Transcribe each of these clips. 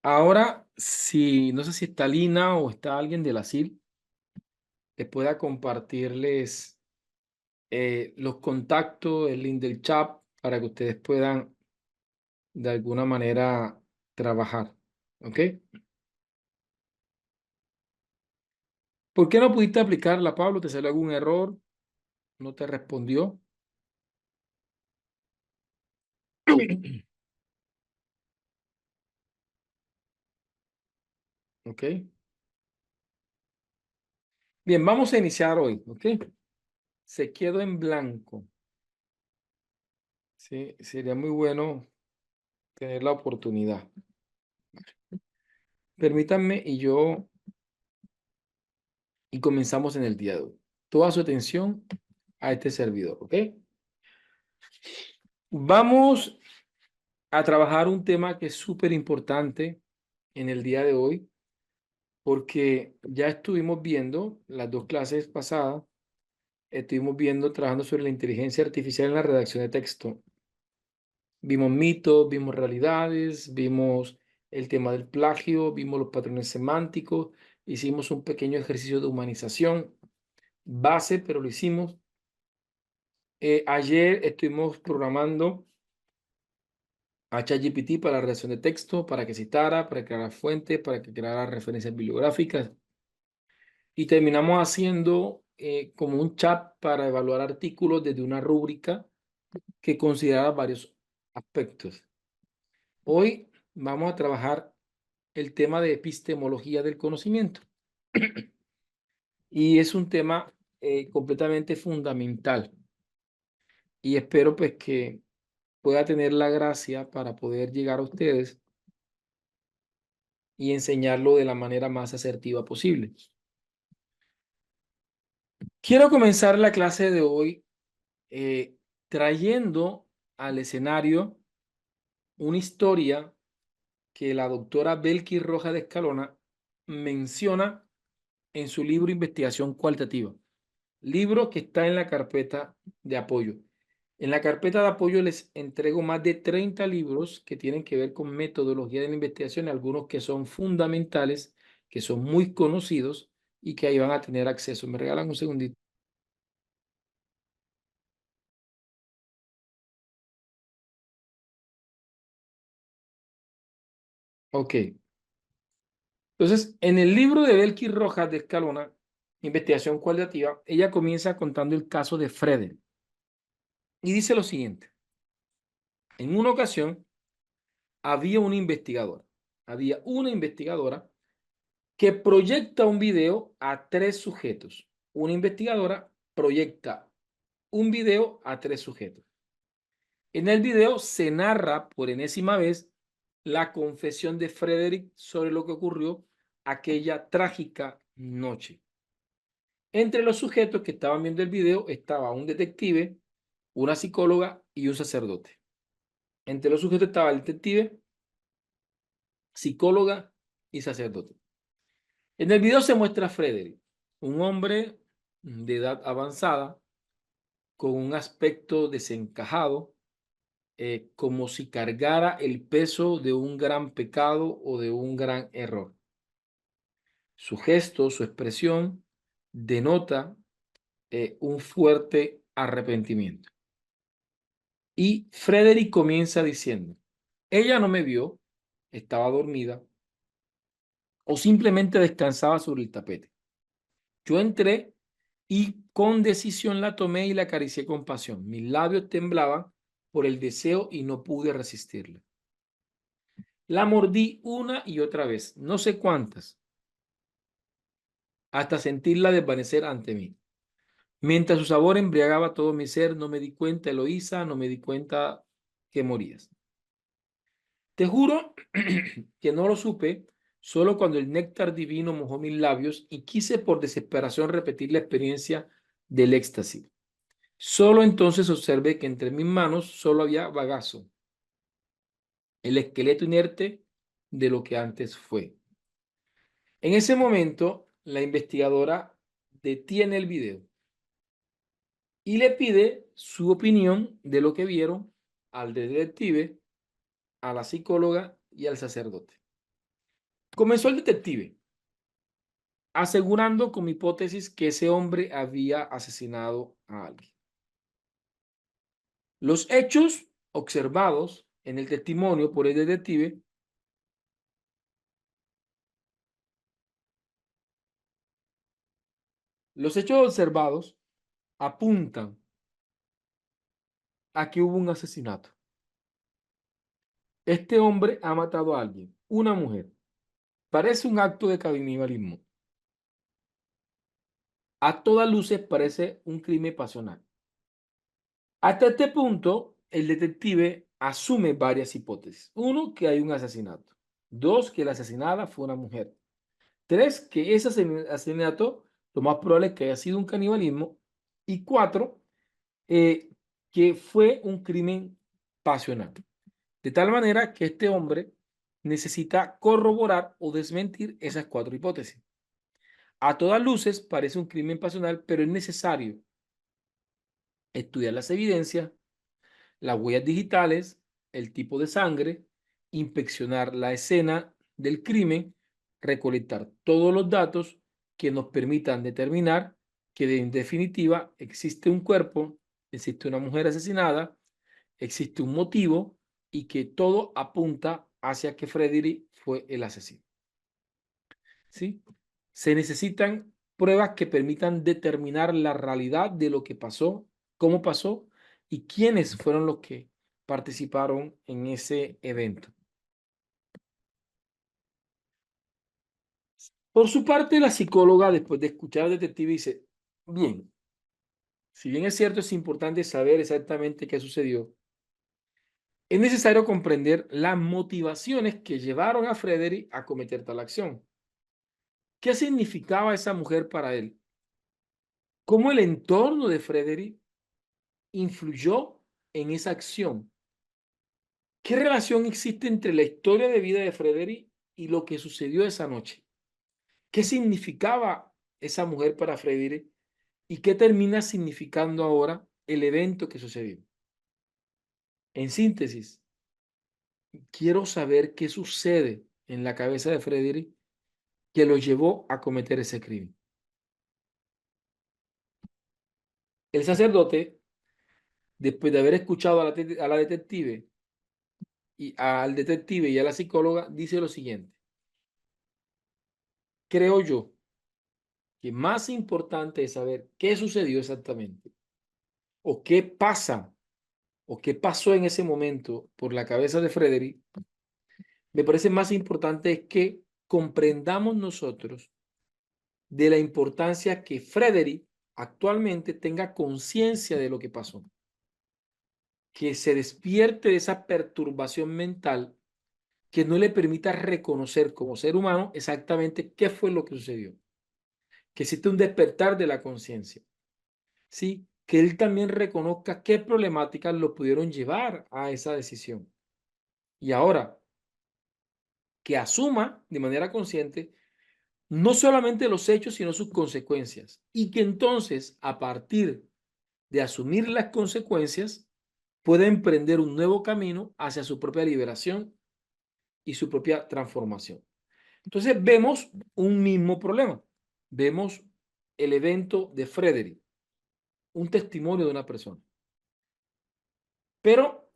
Ahora, si no sé si está Lina o está alguien de la SIL, que pueda compartirles los contactos, el link del chat, para que ustedes puedan de alguna manera trabajar. ¿Ok? ¿Por qué no pudiste aplicarla, Pablo? ¿Te salió algún error? ¿No te respondió? ¿Ok? Bien, vamos a iniciar hoy. ¿Ok? Se quedó en blanco. Sí, sería muy bueno tener la oportunidad. Permítanme y comenzamos en el día de hoy. Toda su atención a este servidor, ¿ok? Vamos a trabajar un tema que es súper importante en el día de hoy, porque ya estuvimos viendo las dos clases pasadas, estuvimos viendo, trabajando sobre la inteligencia artificial en la redacción de texto. Vimos mitos, vimos realidades, vimos el tema del plagio, vimos los patrones semánticos, hicimos un pequeño ejercicio de humanización base, pero lo hicimos. Ayer estuvimos programando a ChatGPT para la redacción de texto, para que citara, para crear fuentes, para que creara referencias bibliográficas. Y terminamos haciendo como un chat para evaluar artículos desde una rúbrica que consideraba varios aspectos. Hoy vamos a trabajar el tema de epistemología del conocimiento. Y es un tema completamente fundamental. Y espero pues que pueda tener la gracia para poder llegar a ustedes y enseñarlo de la manera más asertiva posible. Quiero comenzar la clase de hoy trayendo al escenario una historia que la doctora Belkis Rojas de Escalona menciona en su libro Investigación Cualitativa, libro que está en la carpeta de apoyo. En la carpeta de apoyo les entrego más de 30 libros que tienen que ver con metodología de la investigación, algunos que son fundamentales, que son muy conocidos y que ahí van a tener acceso. ¿Me regalan un segundito? Ok. Entonces, en el libro de Belkis Rojas de Escalona, Investigación Cualitativa, ella comienza contando el caso de Frederick y dice lo siguiente. En una ocasión había una investigadora que proyecta un video a tres sujetos. Una investigadora proyecta un video a tres sujetos. En el video se narra por enésima vez la confesión de Frederick sobre lo que ocurrió aquella trágica noche. Entre los sujetos que estaban viendo el video estaba un detective, una psicóloga y un sacerdote. Entre los sujetos estaba el detective, psicóloga y sacerdote. En el video se muestra a Frederick, un hombre de edad avanzada, con un aspecto desencajado, como si cargara el peso de un gran pecado o de un gran error. Su gesto, su expresión, denota un fuerte arrepentimiento. Y Frederick comienza diciendo, ella no me vio, estaba dormida o simplemente descansaba sobre el tapete. Yo entré y con decisión la tomé y la acaricié con pasión. Mis labios temblaban por el deseo y no pude resistirla. La mordí una y otra vez, no sé cuántas, hasta sentirla desvanecer ante mí. Mientras su sabor embriagaba todo mi ser, no me di cuenta, Eloísa, no me di cuenta que morías. Te juro que no lo supe solo cuando el néctar divino mojó mis labios y quise por desesperación repetir la experiencia del éxtasis. Solo entonces observé que entre mis manos solo había bagazo, el esqueleto inerte de lo que antes fue. En ese momento, la investigadora detiene el video y le pide su opinión de lo que vieron al detective, a la psicóloga y al sacerdote. Comenzó el detective asegurando con mi hipótesis que ese hombre había asesinado a alguien. Los hechos observados en el testimonio por el detective los hechos observados apuntan a que hubo un asesinato. Este hombre ha matado a alguien, una mujer. Parece un acto de canibalismo. A todas luces parece un crimen pasional. Hasta este punto, el detective asume varias hipótesis. Uno, que hay un asesinato. Dos, que la asesinada fue una mujer. Tres, que ese asesinato lo más probable es que haya sido un canibalismo. Y cuatro, eh, que fue un crimen pasional. De tal manera que este hombre necesita corroborar o desmentir esas cuatro hipótesis. A todas luces parece un crimen pasional, pero es necesario estudiar las evidencias, las huellas digitales, el tipo de sangre, inspeccionar la escena del crimen, recolectar todos los datos que nos permitan determinar que en definitiva existe un cuerpo, existe una mujer asesinada, existe un motivo y que todo apunta hacia que Frederick fue el asesino. ¿Sí? Se necesitan pruebas que permitan determinar la realidad de lo que pasó, cómo pasó y quiénes fueron los que participaron en ese evento. Por su parte, la psicóloga, después de escuchar al detective, dice, bien, si bien es cierto, es importante saber exactamente qué sucedió, es necesario comprender las motivaciones que llevaron a Frederick a cometer tal acción. ¿Qué significaba esa mujer para él? ¿Cómo el entorno de Frederick influyó en esa acción? ¿Qué relación existe entre la historia de vida de Frederick y lo que sucedió esa noche? ¿Qué significaba esa mujer para Frederick y qué termina significando ahora el evento que sucedió? En síntesis, quiero saber qué sucede en la cabeza de Frederick que lo llevó a cometer ese crimen. El sacerdote, después de haber escuchado a la detective y al detective y a la psicóloga, dice lo siguiente: creo yo que más importante es saber qué sucedió exactamente o qué pasa o qué pasó en ese momento por la cabeza de Frederick. Me parece más importante es que comprendamos nosotros de la importancia que Frederick actualmente tenga conciencia de lo que pasó, que se despierte de esa perturbación mental que no le permita reconocer como ser humano exactamente qué fue lo que sucedió, que existe un despertar de la conciencia, ¿sí? Que él también reconozca qué problemáticas lo pudieron llevar a esa decisión. Y ahora, que asuma de manera consciente no solamente los hechos, sino sus consecuencias. Y que entonces, a partir de asumir las consecuencias, pueda emprender un nuevo camino hacia su propia liberación y su propia transformación. Entonces vemos un mismo problema. Vemos el evento de Frederick, un testimonio de una persona. Pero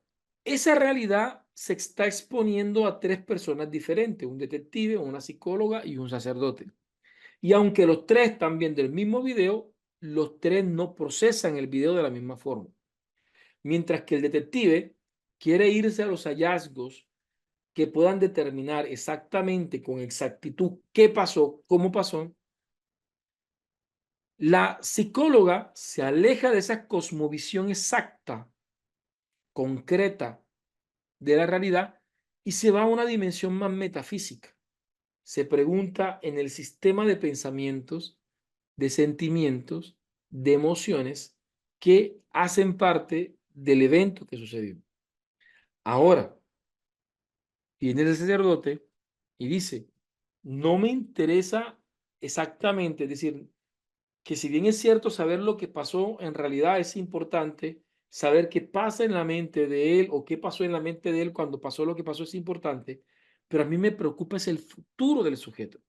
esa realidad se está exponiendo a tres personas diferentes, un detective, una psicóloga y un sacerdote. Y aunque los tres están viendo el mismo video, los tres no procesan el video de la misma forma. Mientras que el detective quiere irse a los hallazgos que puedan determinar exactamente con exactitud qué pasó, cómo pasó, la psicóloga se aleja de esa cosmovisión exacta, concreta de la realidad y se va a una dimensión más metafísica. Se pregunta en el sistema de pensamientos, de sentimientos, de emociones que hacen parte del evento que sucedió. Ahora, viene el sacerdote y dice, no me interesa exactamente, es decir, que si bien es cierto saber lo que pasó, en realidad es importante saber qué pasa en la mente de él o qué pasó en la mente de él cuando pasó lo que pasó es importante, pero a mí me preocupa es el futuro del sujeto,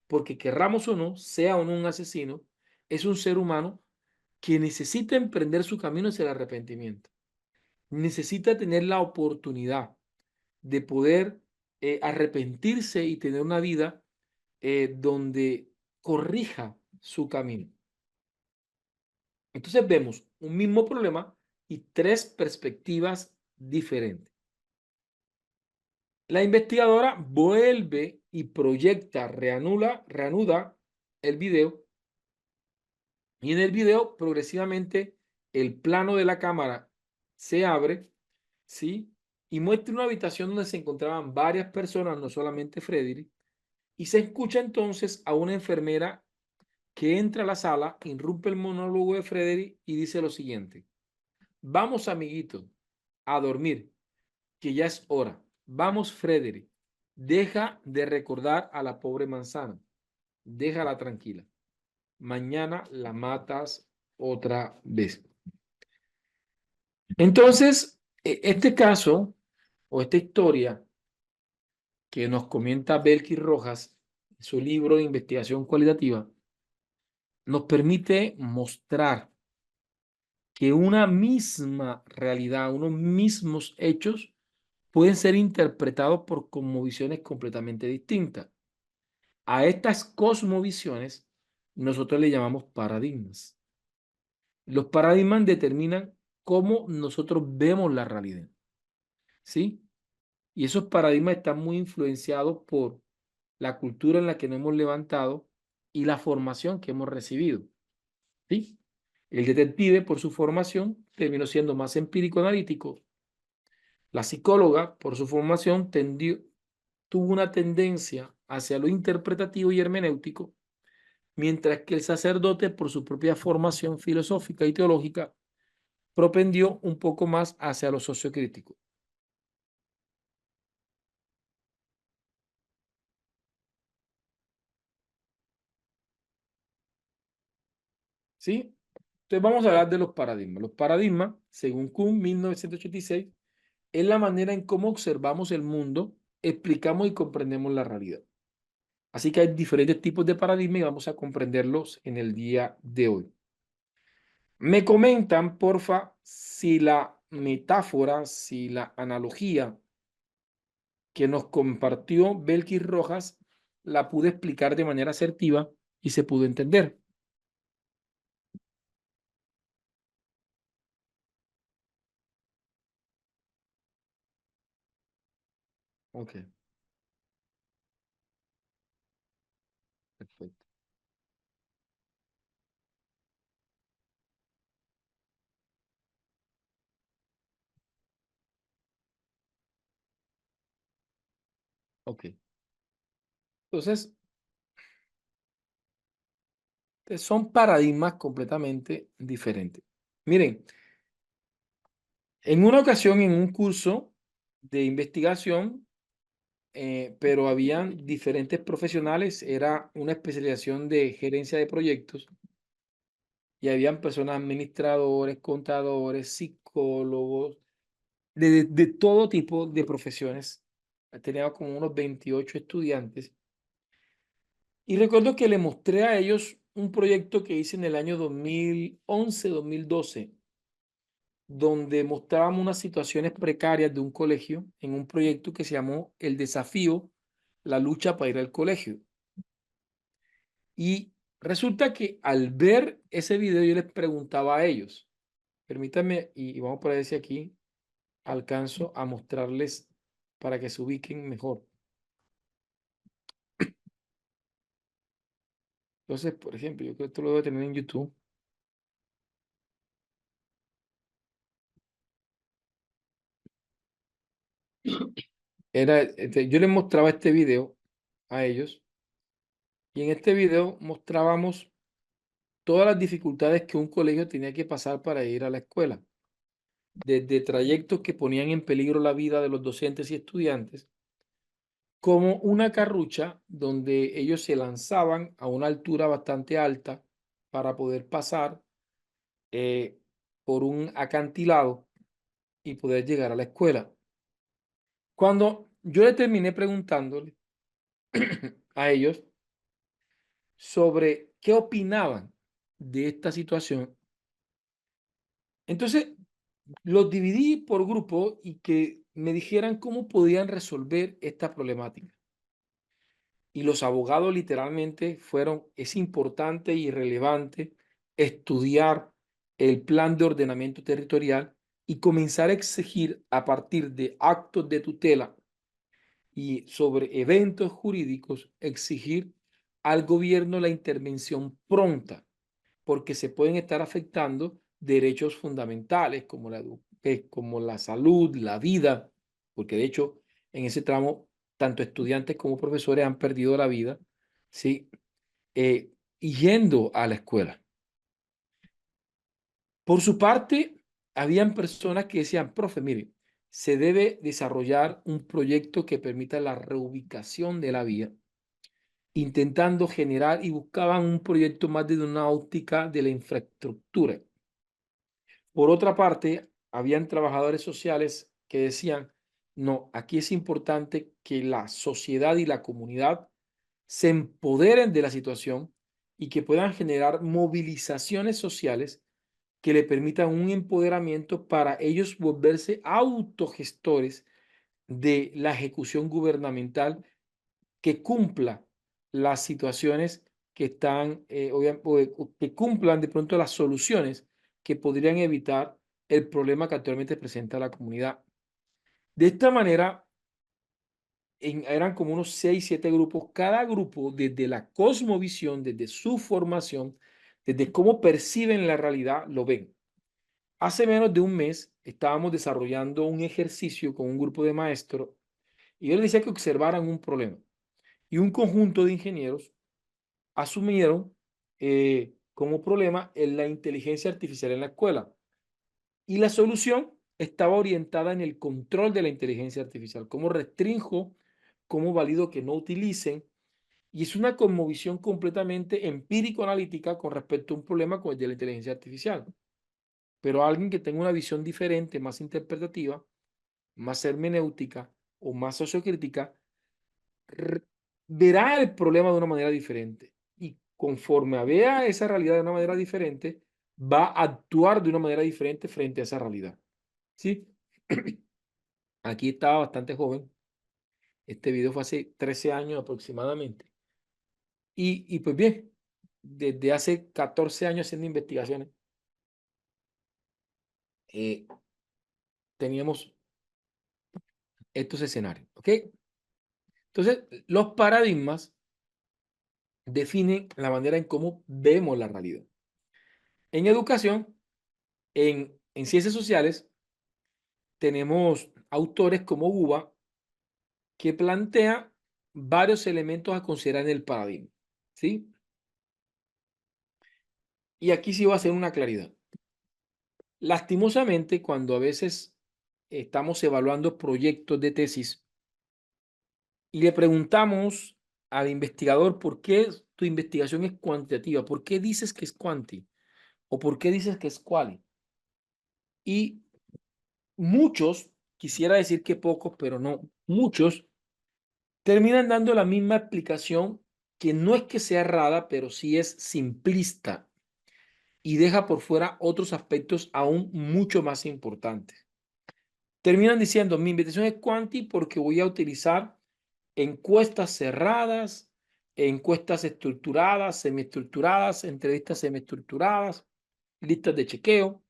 porque querramos o no, sea o no un asesino, es un ser humano que necesita emprender su camino hacia el arrepentimiento. Necesita tener la oportunidad de poder arrepentirse y tener una vida donde corrija su camino. Entonces vemos un mismo problema y tres perspectivas diferentes. La investigadora vuelve y proyecta, reanuda el video, y en el video progresivamente el plano de la cámara se abre, ¿sí? Y muestra una habitación donde se encontraban varias personas, no solamente Frederick, y se escucha entonces a una enfermera que entra a la sala, irrumpe el monólogo de Frederick y dice lo siguiente: vamos, amiguito, a dormir, que ya es hora. Vamos, Frederick, deja de recordar a la pobre manzana. Déjala tranquila. Mañana la matas otra vez. Entonces, este caso o esta historia que nos comenta Belkis Rojas, en su libro de investigación cualitativa, nos permite mostrar que una misma realidad, unos mismos hechos pueden ser interpretados por cosmovisiones completamente distintas. A estas cosmovisiones nosotros le llamamos paradigmas. Los paradigmas determinan cómo nosotros vemos la realidad, ¿sí? Y esos paradigmas están muy influenciados por la cultura en la que nos hemos levantado y la formación que hemos recibido, ¿sí? El detective, por su formación, terminó siendo más empírico analítico. La psicóloga, por su formación, tuvo una tendencia hacia lo interpretativo y hermenéutico, mientras que el sacerdote, por su propia formación filosófica y teológica, propendió un poco más hacia lo sociocrítico. ¿Sí? Entonces vamos a hablar de los paradigmas. Los paradigmas, según Kuhn, 1986, es la manera en cómo observamos el mundo, explicamos y comprendemos la realidad. Así que hay diferentes tipos de paradigmas y vamos a comprenderlos en el día de hoy. Me comentan, porfa, si la metáfora, si la analogía que nos compartió Belkis Rojas la pude explicar de manera asertiva y se pudo entender. Ok, perfecto. Ok. Entonces, son paradigmas completamente diferentes. Miren, en una ocasión en un curso de investigación, pero habían diferentes profesionales, era una especialización de gerencia de proyectos y habían personas administradores, contadores, psicólogos, de todo tipo de profesiones. Tenía como unos 28 estudiantes y recuerdo que le mostré a ellos un proyecto que hice en el año 2011, 2012, donde mostrábamos unas situaciones precarias de un colegio en un proyecto que se llamó El Desafío, la lucha para ir al colegio. Y resulta que al ver ese video yo les preguntaba a ellos, permítanme, y vamos a ver si aquí alcanzo a mostrarles para que se ubiquen mejor. Entonces, por ejemplo, yo creo que esto lo debo tener en YouTube. Yo les mostraba este video a ellos y en este video mostrábamos todas las dificultades que un colegio tenía que pasar para ir a la escuela, desde trayectos que ponían en peligro la vida de los docentes y estudiantes, como una carrucha donde ellos se lanzaban a una altura bastante alta para poder pasar eh, por un acantilado y poder llegar a la escuela. Cuando yo le terminé preguntándole a ellos sobre qué opinaban de esta situación. Entonces, los dividí por grupo y que me dijeran cómo podían resolver esta problemática. Y los abogados literalmente fueron, es importante y relevante estudiar el plan de ordenamiento territorial y comenzar a exigir a partir de actos de tutela y sobre eventos jurídicos, exigir al gobierno la intervención pronta, porque se pueden estar afectando derechos fundamentales como la salud, la vida, porque de hecho en ese tramo tanto estudiantes como profesores han perdido la vida, ¿sí? Yendo a la escuela. Por su parte, habían personas que decían, profe, mire, se debe desarrollar un proyecto que permita la reubicación de la vía, intentando generar y buscaban un proyecto más desde una óptica de la infraestructura. Por otra parte, habían trabajadores sociales que decían, no, aquí es importante que la sociedad y la comunidad se empoderen de la situación y que puedan generar movilizaciones sociales que le permitan un empoderamiento para ellos volverse autogestores de la ejecución gubernamental que cumpla las situaciones que están, o que cumplan de pronto las soluciones que podrían evitar el problema que actualmente presenta la comunidad. De esta manera, eran como unos 6, 7 grupos, cada grupo desde la cosmovisión, desde su formación, desde cómo perciben la realidad, lo ven. Hace menos de un mes estábamos desarrollando un ejercicio con un grupo de maestros y yo les decía que observaran un problema. Y un conjunto de ingenieros asumieron como problema la inteligencia artificial en la escuela. Y la solución estaba orientada en el control de la inteligencia artificial, cómo restringo, cómo valido que no utilicen. Y es una cosmovisión completamente empírico-analítica con respecto a un problema como el de la inteligencia artificial. Pero alguien que tenga una visión diferente, más interpretativa, más hermenéutica o más sociocrítica, verá el problema de una manera diferente. Y conforme vea esa realidad de una manera diferente, va a actuar de una manera diferente frente a esa realidad. ¿Sí? Aquí estaba bastante joven. Este video fue hace 13 años aproximadamente. Y pues bien, desde hace 14 años haciendo investigaciones, eh, teníamos estos escenarios. ¿Ok? Entonces, los paradigmas definen la manera en cómo vemos la realidad. En educación, en ciencias sociales, tenemos autores como Guba que plantea varios elementos a considerar en el paradigma. ¿Sí? Y aquí sí va a hacer una claridad. Lastimosamente, cuando a veces estamos evaluando proyectos de tesis y le preguntamos al investigador por qué tu investigación es cuantitativa, por qué dices que es cuanti o por qué dices que es quali. Y muchos, quisiera decir que pocos, pero no, muchos terminan dando la misma explicación que no es que sea errada, pero sí es simplista y deja por fuera otros aspectos aún mucho más importantes. Terminan diciendo, mi invitación es cuanti porque voy a utilizar encuestas cerradas, encuestas estructuradas, semiestructuradas, entrevistas semiestructuradas, listas de chequeo,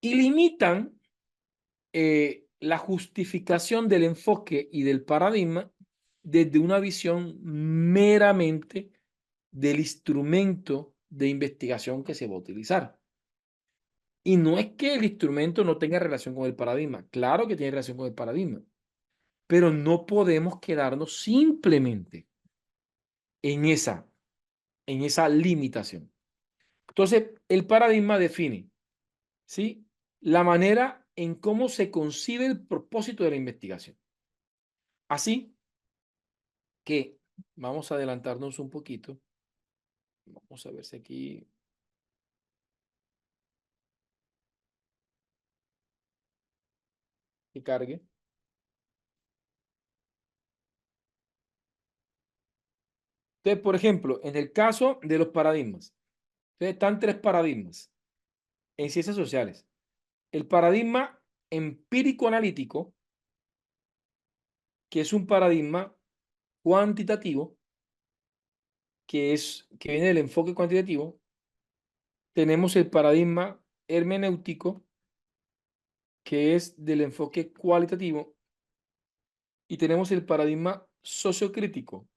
y limitan la justificación del enfoque y del paradigma desde una visión meramente del instrumento de investigación que se va a utilizar. Y no es que el instrumento no tenga relación con el paradigma, claro que tiene relación con el paradigma, pero no podemos quedarnos simplemente en esa limitación. Entonces, el paradigma define, ¿sí?, la manera en cómo se concibe el propósito de la investigación. Así que vamos a adelantarnos un poquito. Vamos a ver si aquí que cargue. Entonces, por ejemplo, en el caso de los paradigmas, entonces están tres paradigmas en ciencias sociales. El paradigma empírico-analítico, que es un paradigma cuantitativo, que viene del enfoque cuantitativo. Tenemos el paradigma hermenéutico, que es del enfoque cualitativo, y tenemos el paradigma sociocrítico,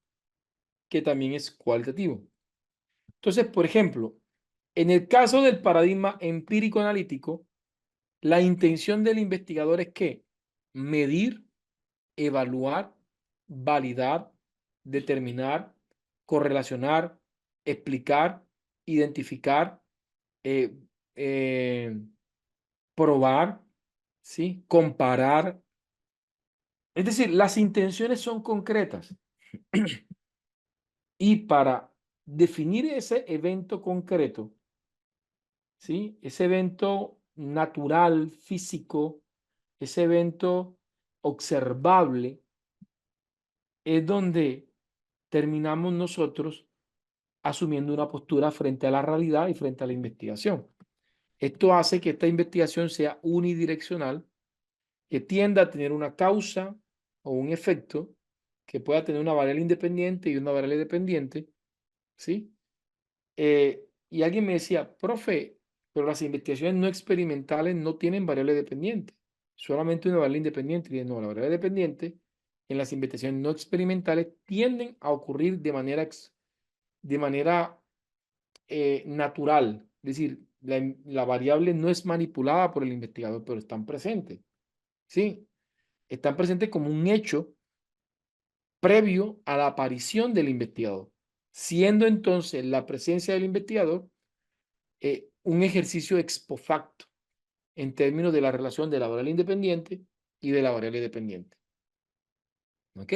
que también es cualitativo. Entonces, por ejemplo, en el caso del paradigma empírico-analítico, la intención del investigador es que medir, evaluar, validar, determinar, correlacionar, explicar, identificar, eh, eh, probar, ¿sí? Comparar. Es decir, las intenciones son concretas. Y para definir ese evento concreto, ¿sí? Ese evento natural, físico, ese evento observable, es donde terminamos nosotros asumiendo una postura frente a la realidad y frente a la investigación. Esto hace que esta investigación sea unidireccional, que tienda a tener una causa o un efecto, que pueda tener una variable independiente y una variable dependiente, ¿sí? Y alguien me decía, profe, pero las investigaciones no experimentales no tienen variable dependiente, solamente una variable independiente. Y dije, no, la variable dependiente en las investigaciones no experimentales tienden a ocurrir de manera natural. Es decir, la variable no es manipulada por el investigador, pero están presentes. ¿Sí? Están presentes como un hecho previo a la aparición del investigador, siendo entonces la presencia del investigador un ejercicio ex post facto en términos de la relación de la variable independiente y de la variable dependiente. ¿Ok?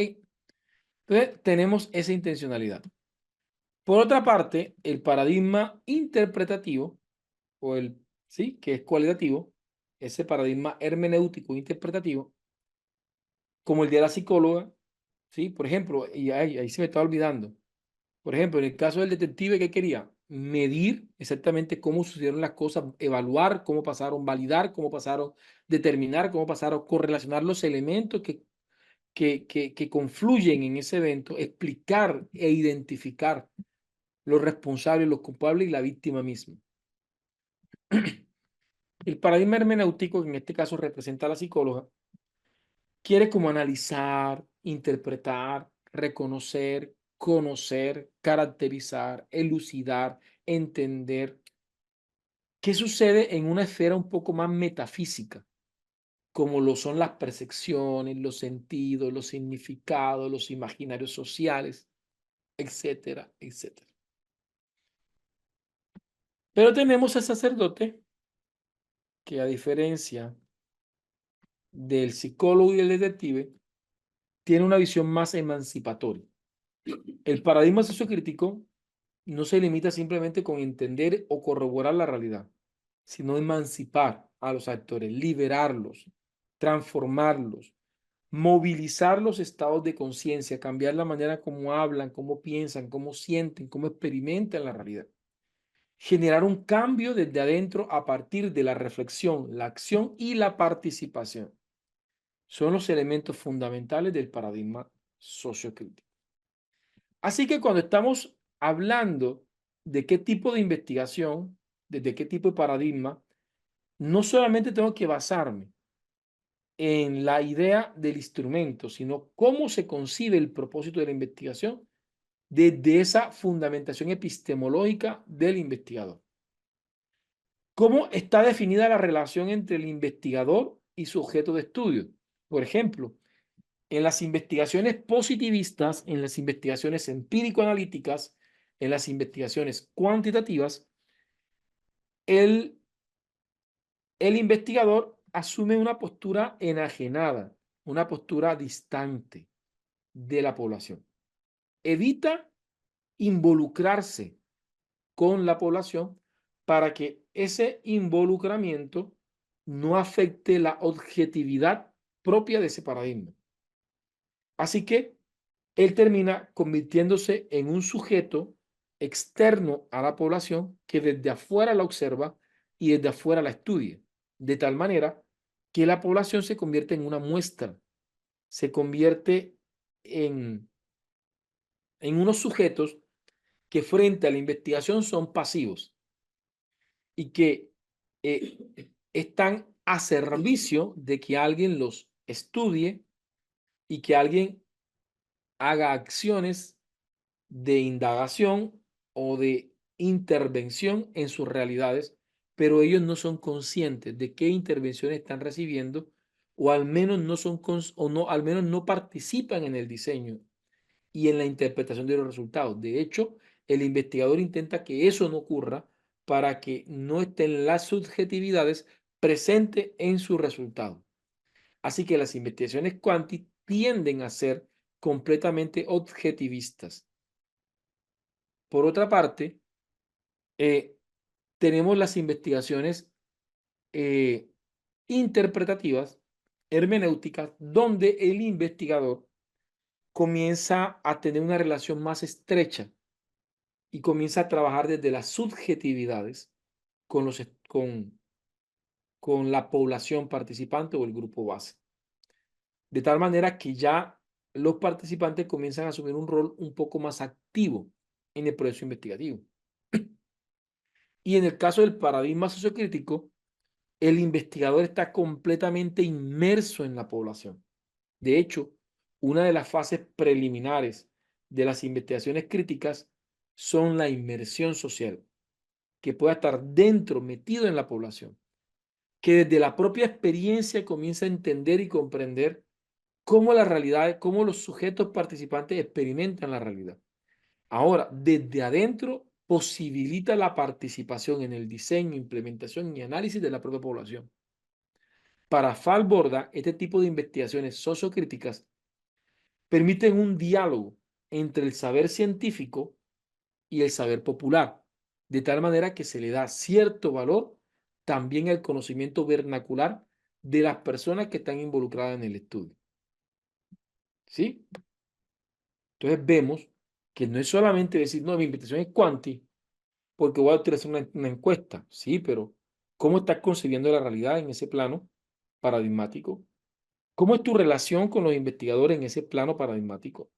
Entonces, tenemos esa intencionalidad. Por otra parte, el paradigma interpretativo, ¿sí? Que es cualitativo, ese paradigma hermenéutico interpretativo, como el de la psicóloga, ¿sí? Por ejemplo, y ahí se me estaba olvidando. Por ejemplo, en el caso del detective, ¿qué quería? Medir exactamente cómo sucedieron las cosas, evaluar cómo pasaron, validar cómo pasaron, determinar cómo pasaron, correlacionar los elementos que confluyen en ese evento, explicar e identificar los responsables, los culpables y la víctima misma. El paradigma hermenéutico, que en este caso representa a la psicóloga, quiere como analizar, interpretar, reconocer, conocer, caracterizar, elucidar, entender qué sucede en una esfera un poco más metafísica, como lo son las percepciones, los sentidos, los significados, los imaginarios sociales, etcétera, etcétera. Pero tenemos al sacerdote que, a diferencia del psicólogo y el detective, tiene una visión más emancipatoria. El paradigma sociocrítico no se limita simplemente con entender o corroborar la realidad, sino emancipar a los actores, liberarlos, transformarlos, movilizar los estados de conciencia, cambiar la manera como hablan, cómo piensan, cómo sienten, cómo experimentan la realidad. Generar un cambio desde adentro a partir de la reflexión, la acción y la participación. Son los elementos fundamentales del paradigma sociocrítico. Así que cuando estamos hablando de qué tipo de investigación, desde qué tipo de paradigma, no solamente tengo que basarme en la idea del instrumento, sino cómo se concibe el propósito de la investigación desde esa fundamentación epistemológica del investigador. ¿Cómo está definida la relación entre el investigador y su objeto de estudio? Por ejemplo, en las investigaciones positivistas, en las investigaciones empírico-analíticas, en las investigaciones cuantitativas, el, el investigador asume una postura enajenada, una postura distante de la población. Evita involucrarse con la población para que ese involucramiento no afecte la objetividad propia de ese paradigma. Así que él termina convirtiéndose en un sujeto externo a la población que desde afuera la observa y desde afuera la estudia, de tal manera que la población se convierte en una muestra, se convierte en, en unos sujetos que frente a la investigación son pasivos y que están a servicio de que alguien los estudie y que alguien haga acciones de indagación o de intervención en sus realidades, pero ellos no son conscientes de qué intervenciones están recibiendo o al menos no son o no al menos no participan en el diseño y en la interpretación de los resultados. De hecho, el investigador intenta que eso no ocurra para que no estén las subjetividades presentes en su resultado. Así que las investigaciones quanti tienden a ser completamente objetivistas. Por otra parte, tenemos las investigaciones eh, interpretativas, hermenéuticas, donde el investigador comienza a tener una relación más estrecha y comienza a trabajar desde las subjetividades con, con la población participante o el grupo base. De tal manera que ya los participantes comienzan a asumir un rol un poco más activo en el proceso investigativo. Y en el caso del paradigma sociocrítico, el investigador está completamente inmerso en la población. De hecho, una de las fases preliminares de las investigaciones críticas son la inmersión social, que pueda estar dentro, metido en la población, que desde la propia experiencia comienza a entender y comprender cómo la realidad, cómo los sujetos participantes experimentan la realidad. Ahora, desde adentro posibilita la participación en el diseño, implementación y análisis de la propia población. Para Falborda, este tipo de investigaciones sociocríticas permiten un diálogo entre el saber científico y el saber popular, de tal manera que se le da cierto valor también al conocimiento vernacular de las personas que están involucradas en el estudio. ¿Sí? Entonces vemos que no es solamente decir, no, mi investigación es cuanti, porque voy a utilizar una encuesta. Sí, pero ¿cómo estás concibiendo la realidad en ese plano paradigmático? ¿Cómo es tu relación con los investigadores en ese plano paradigmático?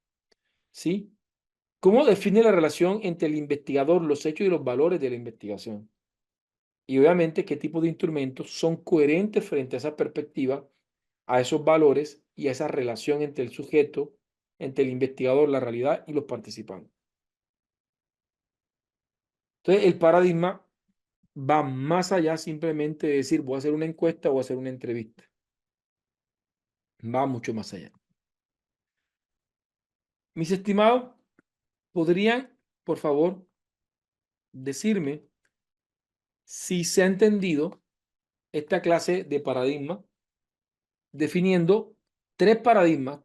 ¿Sí? ¿Cómo define la relación entre el investigador, los hechos y los valores de la investigación? Y obviamente, ¿qué tipo de instrumentos son coherentes frente a esa perspectiva, a esos valores y a esa relación entre el sujeto, entre el investigador, la realidad y los participantes? Entonces, el paradigma va más allá simplemente de decir, voy a hacer una encuesta o voy a hacer una entrevista. Va mucho más allá. Mis estimados, ¿podrían, por favor, decirme si se ha entendido esta clase de paradigma definiendo tres paradigmas?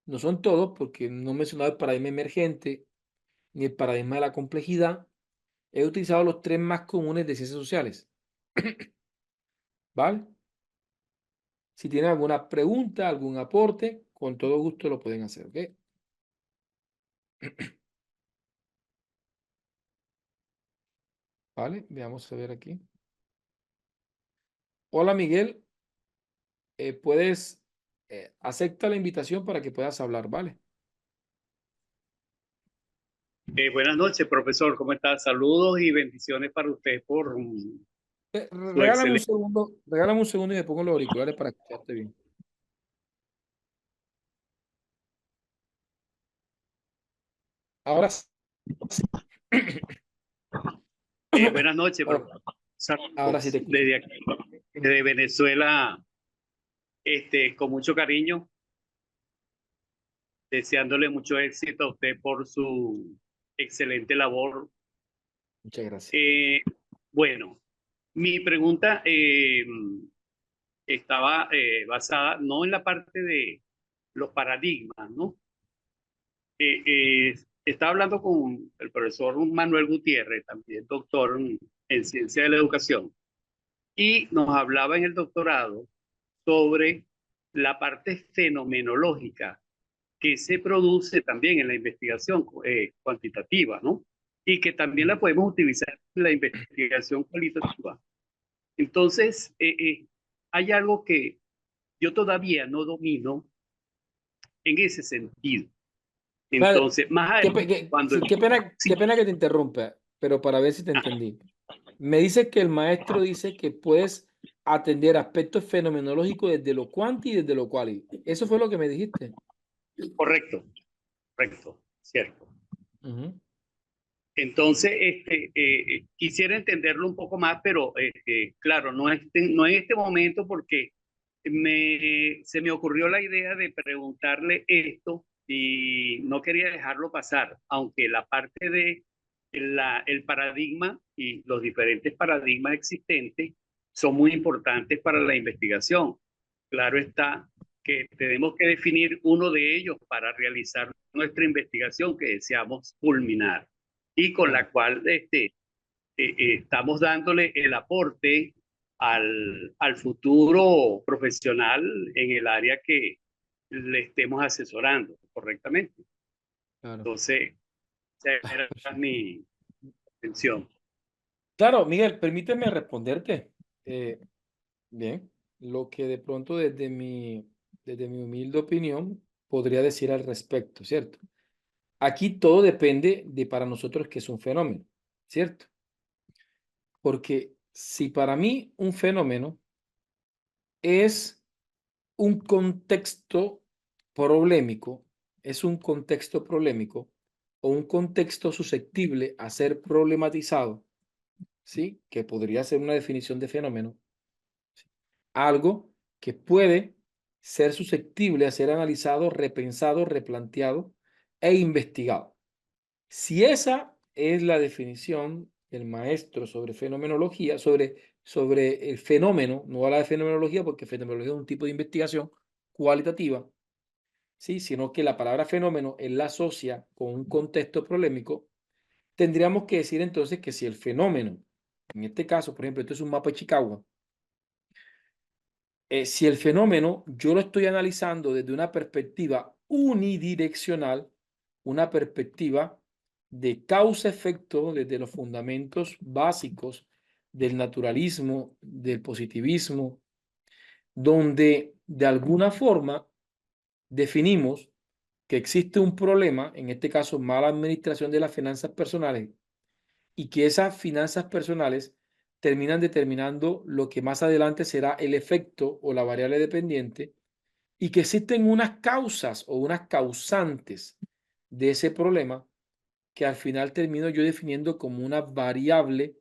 No son todos, porque no he mencionado el paradigma emergente ni el paradigma de la complejidad. He utilizado los tres más comunes de ciencias sociales. ¿Vale? Si tienen alguna pregunta, algún aporte, con todo gusto lo pueden hacer, ¿ok? ¿Vale? Veamos a ver aquí. Hola, Miguel. Puedes, acepta la invitación para que puedas hablar, ¿vale? Buenas noches, profesor. ¿Cómo está? Saludos y bendiciones para usted por su excelente. Regálame un segundo y me pongo los auriculares para escucharte bien. Ahora sí. Buenas noches, Oh, profesor. ahora sí te Saludos escucho. desde aquí, desde Venezuela, con mucho cariño, deseándole mucho éxito a usted por su excelente labor. Muchas gracias. Eh, bueno, mi pregunta estaba basada no en la parte de los paradigmas, ¿no? Estaba hablando con el profesor Manuel Gutiérrez, también doctor en ciencia de la educación, y nos hablaba en el doctorado sobre la parte fenomenológica que se produce también en la investigación cuantitativa, ¿no? Y que también la podemos utilizar en la investigación cualitativa. Entonces, hay algo que yo todavía no domino en ese sentido. Vale, Entonces, más adelante, cuando... sí, Sí, qué pena que te interrumpa, pero para ver si te entendí. Me dice que el maestro dice que puedes atender aspectos fenomenológicos desde lo cuanti y desde lo quali. Eso fue lo que me dijiste. correcto, correcto, cierto. Ujú. Entonces, quisiera entenderlo un poco más, pero claro, no en este momento porque se me ocurrió la idea de preguntarle esto y no quería dejarlo pasar, aunque la parte de el paradigma y los diferentes paradigmas existentes son muy importantes para la investigación. Claro está que tenemos que definir uno de ellos para realizar nuestra investigación que deseamos culminar y con Claro. la cual estamos dándole el aporte al futuro profesional en el área que le estemos asesorando correctamente. Claro. Entonces, esa Ah, era perfecto. mi intención. Claro, Miguel, permíteme responderte. Bien, lo que de pronto desde mi humilde opinión podría decir al respecto, ¿cierto? Aquí todo depende de para nosotros que es un fenómeno, ¿cierto? Porque si para mí un fenómeno es un contexto problemático, es un contexto problemático o un contexto susceptible a ser problematizado, ¿sí? Que podría ser una definición de fenómeno, algo que puede ser susceptible a ser analizado, repensado, replanteado e investigado. Si esa es la definición del maestro sobre fenomenología, sobre el fenómeno, no habla de fenomenología porque fenomenología es un tipo de investigación cualitativa, ¿sí? Sino que la palabra fenómeno él la asocia con un contexto problemático, tendríamos que decir entonces que si el fenómeno, en este caso, por ejemplo, esto es un mapa de Chicago, si el fenómeno yo lo estoy analizando desde una perspectiva unidireccional, una perspectiva de causa-efecto desde los fundamentos básicos del naturalismo, del positivismo, donde de alguna forma definimos que existe un problema, en este caso mala administración de las finanzas personales, y que esas finanzas personales terminan determinando lo que más adelante será el efecto o la variable dependiente, y que existen unas causas o unas causantes de ese problema que al final termino yo definiendo como una variable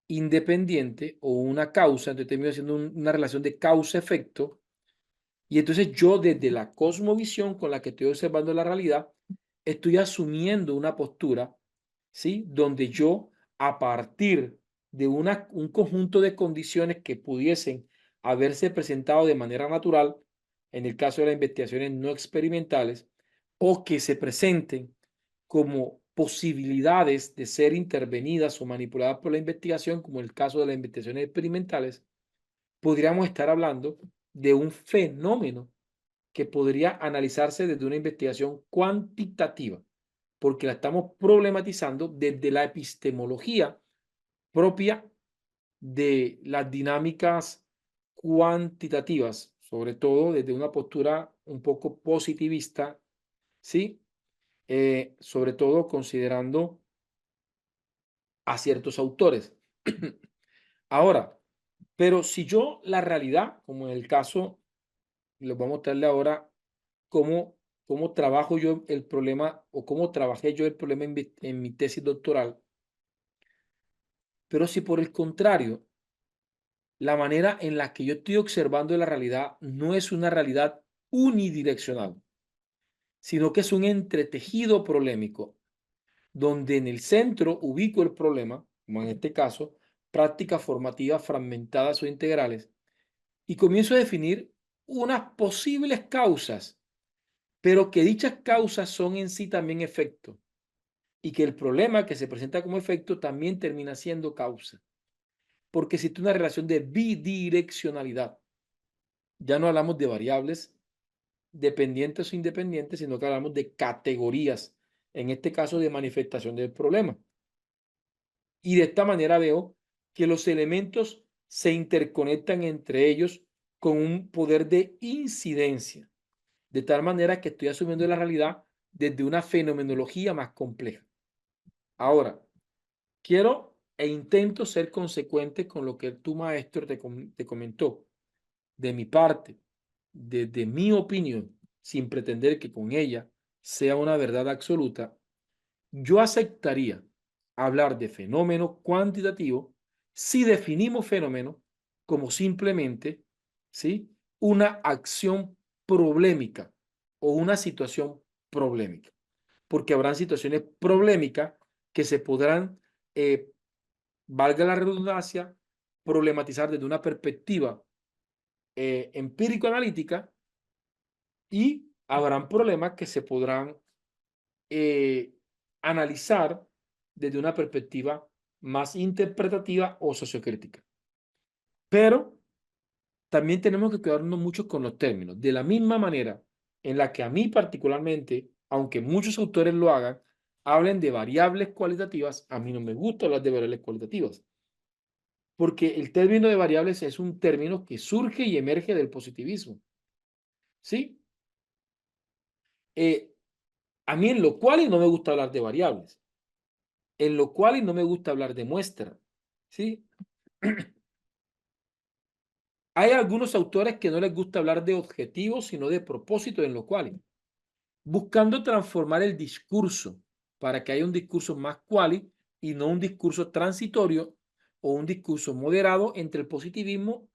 independiente o una causa, entonces termino haciendo una relación de causa-efecto, y entonces yo desde la cosmovisión con la que estoy observando la realidad, estoy asumiendo una postura, ¿sí? Donde yo, a partir de un conjunto de condiciones que pudiesen haberse presentado de manera natural, en el caso de las investigaciones no experimentales, o que se presenten como posibilidades de ser intervenidas o manipuladas por la investigación, como el caso de las investigaciones experimentales, podríamos estar hablando de un fenómeno que podría analizarse desde una investigación cuantitativa, porque la estamos problematizando desde la epistemología propia de las dinámicas cuantitativas, sobre todo desde una postura un poco positivista, ¿sí? Sobre todo considerando a ciertos autores. Ahora, pero si yo la realidad, como en el caso, les voy a mostrarle ahora cómo trabajo yo el problema o cómo trabajé yo el problema en mi tesis doctoral, pero si por el contrario, la manera en la que yo estoy observando la realidad no es una realidad unidireccional, sino que es un entretejido problemático, donde en el centro ubico el problema, como en este caso, prácticas formativas fragmentadas o integrales, y comienzo a definir unas posibles causas, pero que dichas causas son en sí también efectos, y que el problema que se presenta como efecto también termina siendo causa, porque existe una relación de bidireccionalidad. Ya no hablamos de variables, dependientes o independientes, sino que hablamos de categorías, en este caso de manifestación del problema. Y de esta manera veo que los elementos se interconectan entre ellos con un poder de incidencia, de tal manera que estoy asumiendo la realidad desde una fenomenología más compleja. Ahora, quiero e intento ser consecuente con lo que tu maestro te comentó. De mi parte, desde mi opinión, sin pretender que con ella sea una verdad absoluta, yo aceptaría hablar de fenómeno cuantitativo si definimos fenómeno como simplemente, ¿sí?, una acción problemática o una situación problemática, porque habrán situaciones problemáticas que se podrán, valga la redundancia, problematizar desde una perspectiva empírico-analítica, y habrán problemas que se podrán eh, analizar desde una perspectiva más interpretativa o sociocrítica. Pero también tenemos que cuidarnos mucho con los términos. De la misma manera en la que a mí particularmente, aunque muchos autores lo hagan, hablen de variables cualitativas, a mí no me gusta hablar de variables cualitativas, porque el término de variables es un término que surge y emerge del positivismo. ¿Sí? Eh, a mí en lo cual no me gusta hablar de variables, en lo cual no me gusta hablar de muestra. ¿Sí? Hay algunos autores que no les gusta hablar de objetivos, sino de propósito en lo cual, buscando transformar el discurso para que haya un discurso más quali y no un discurso transitorio o un discurso moderado entre el positivismo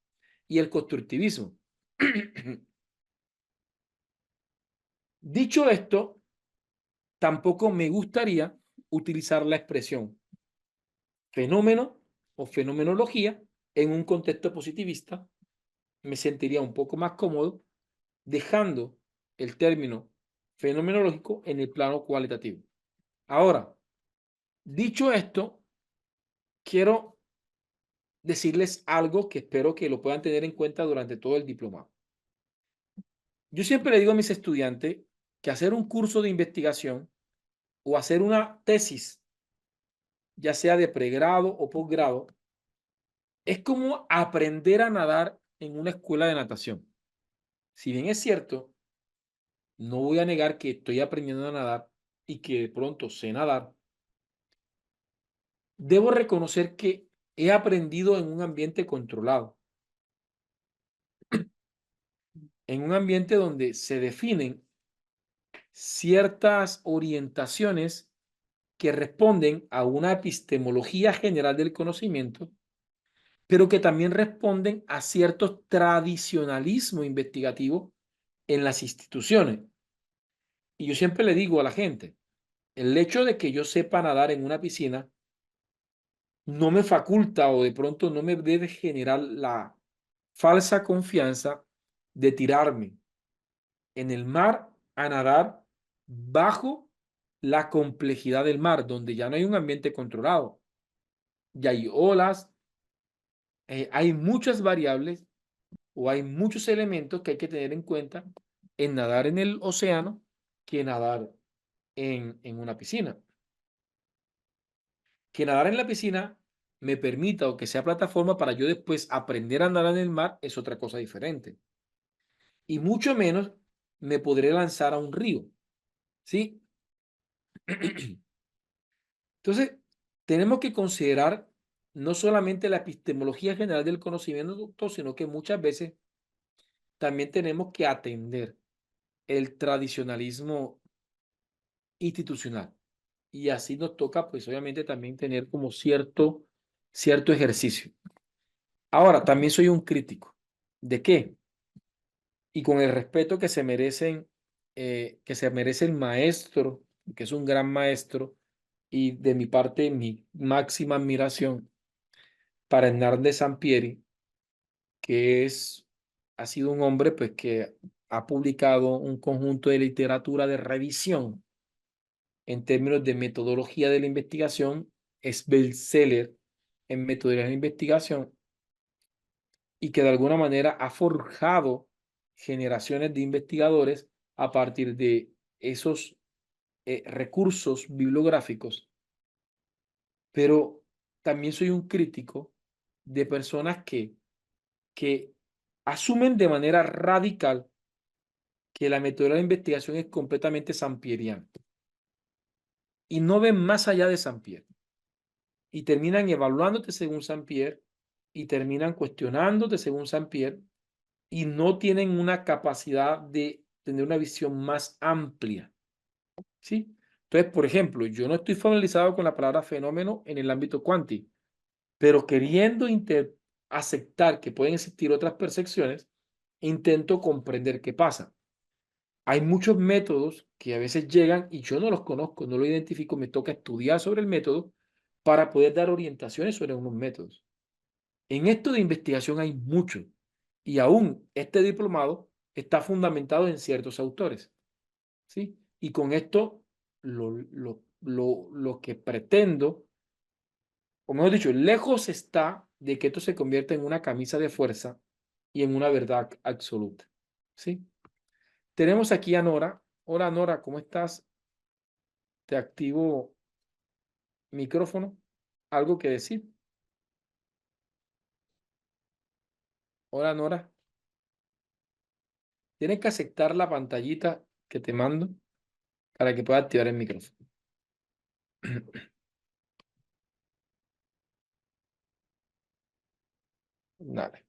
y el constructivismo. Dicho esto, tampoco me gustaría utilizar la expresión fenómeno o fenomenología en un contexto positivista. Me sentiría un poco más cómodo dejando el término fenomenológico en el plano cualitativo. Ahora, dicho esto, quiero decirles algo que espero que lo puedan tener en cuenta durante todo el diplomado. Yo siempre le digo a mis estudiantes que hacer un curso de investigación o hacer una tesis, ya sea de pregrado o posgrado, es como aprender a nadar en una escuela de natación. Si bien es cierto, no voy a negar que estoy aprendiendo a nadar y que de pronto sé nadar, debo reconocer que he aprendido en un ambiente controlado, en un ambiente donde se definen ciertas orientaciones que responden a una epistemología general del conocimiento, pero que también responden a cierto tradicionalismo investigativo en las instituciones. Y yo siempre le digo a la gente, el hecho de que yo sepa nadar en una piscina no me faculta o de pronto no me debe generar la falsa confianza de tirarme en el mar a nadar bajo la complejidad del mar, donde ya no hay un ambiente controlado, ya hay olas, hay muchas variables o hay muchos elementos que hay que tener en cuenta en nadar en el océano que nadar en una piscina. Que nadar en la piscina me permita o que sea plataforma para yo después aprender a nadar en el mar es otra cosa diferente. Y mucho menos me podré lanzar a un río, ¿sí? Entonces, tenemos que considerar no solamente la epistemología general del conocimiento, sino que muchas veces también tenemos que atender el tradicionalismo institucional. Y así nos toca, pues obviamente también tener como cierto ejercicio. Ahora, también soy un crítico. ¿De qué? Y con el respeto que se merece el maestro, que es un gran maestro, y de mi parte, mi máxima admiración para Hernández Sampieri, que ha sido un hombre pues, que ha publicado un conjunto de literatura de revisión en términos de metodología de la investigación, es bestseller en metodología de la investigación, y que de alguna manera ha forjado generaciones de investigadores a partir de esos recursos bibliográficos, pero también soy un crítico de personas que asumen de manera radical que la metodología de investigación es completamente sampieriana y no ven más allá de Sampier y terminan evaluándote según Sampier y terminan cuestionándote según Sampier y no tienen una capacidad de tener una visión más amplia, ¿sí? Entonces, por ejemplo, yo no estoy familiarizado con la palabra fenómeno en el ámbito cuántico, pero queriendo aceptar que pueden existir otras percepciones, intento comprender qué pasa. Hay muchos métodos que a veces llegan y yo no los conozco, no los identifico, me toca estudiar sobre el método para poder dar orientaciones sobre unos métodos. En esto de investigación hay mucho y aún este diplomado está fundamentado en ciertos autores, ¿sí? Y con esto lo que pretendo, o mejor dicho, lejos está de que esto se convierta en una camisa de fuerza y en una verdad absoluta, ¿sí? Tenemos aquí a Nora. Hola Nora, ¿cómo estás? Te activo micrófono. ¿Algo que decir? Hola Nora. Tienes que aceptar la pantallita que te mando para que pueda activar el micrófono. Nada.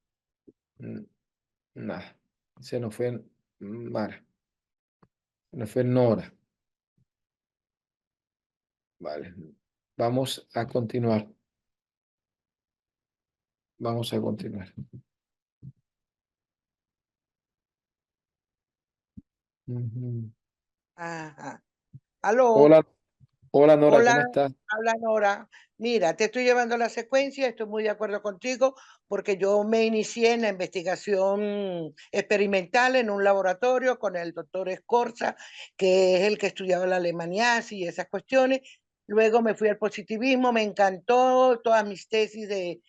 Nada. Se nos fue Mara. Se nos fue Nora. Vale. Vamos a continuar. Vamos a continuar. Ujú. Ajá. Aló, Hola, hola Nora, hola, ¿cómo estás? habla Nora. Mira, te estoy llevando la secuencia, estoy muy de acuerdo contigo porque yo me inicié en la investigación experimental en un laboratorio con el doctor Escorza, que es el que estudiaba la alemaniasis y esas cuestiones. Luego me fui al positivismo, me encantó, todas mis tesis de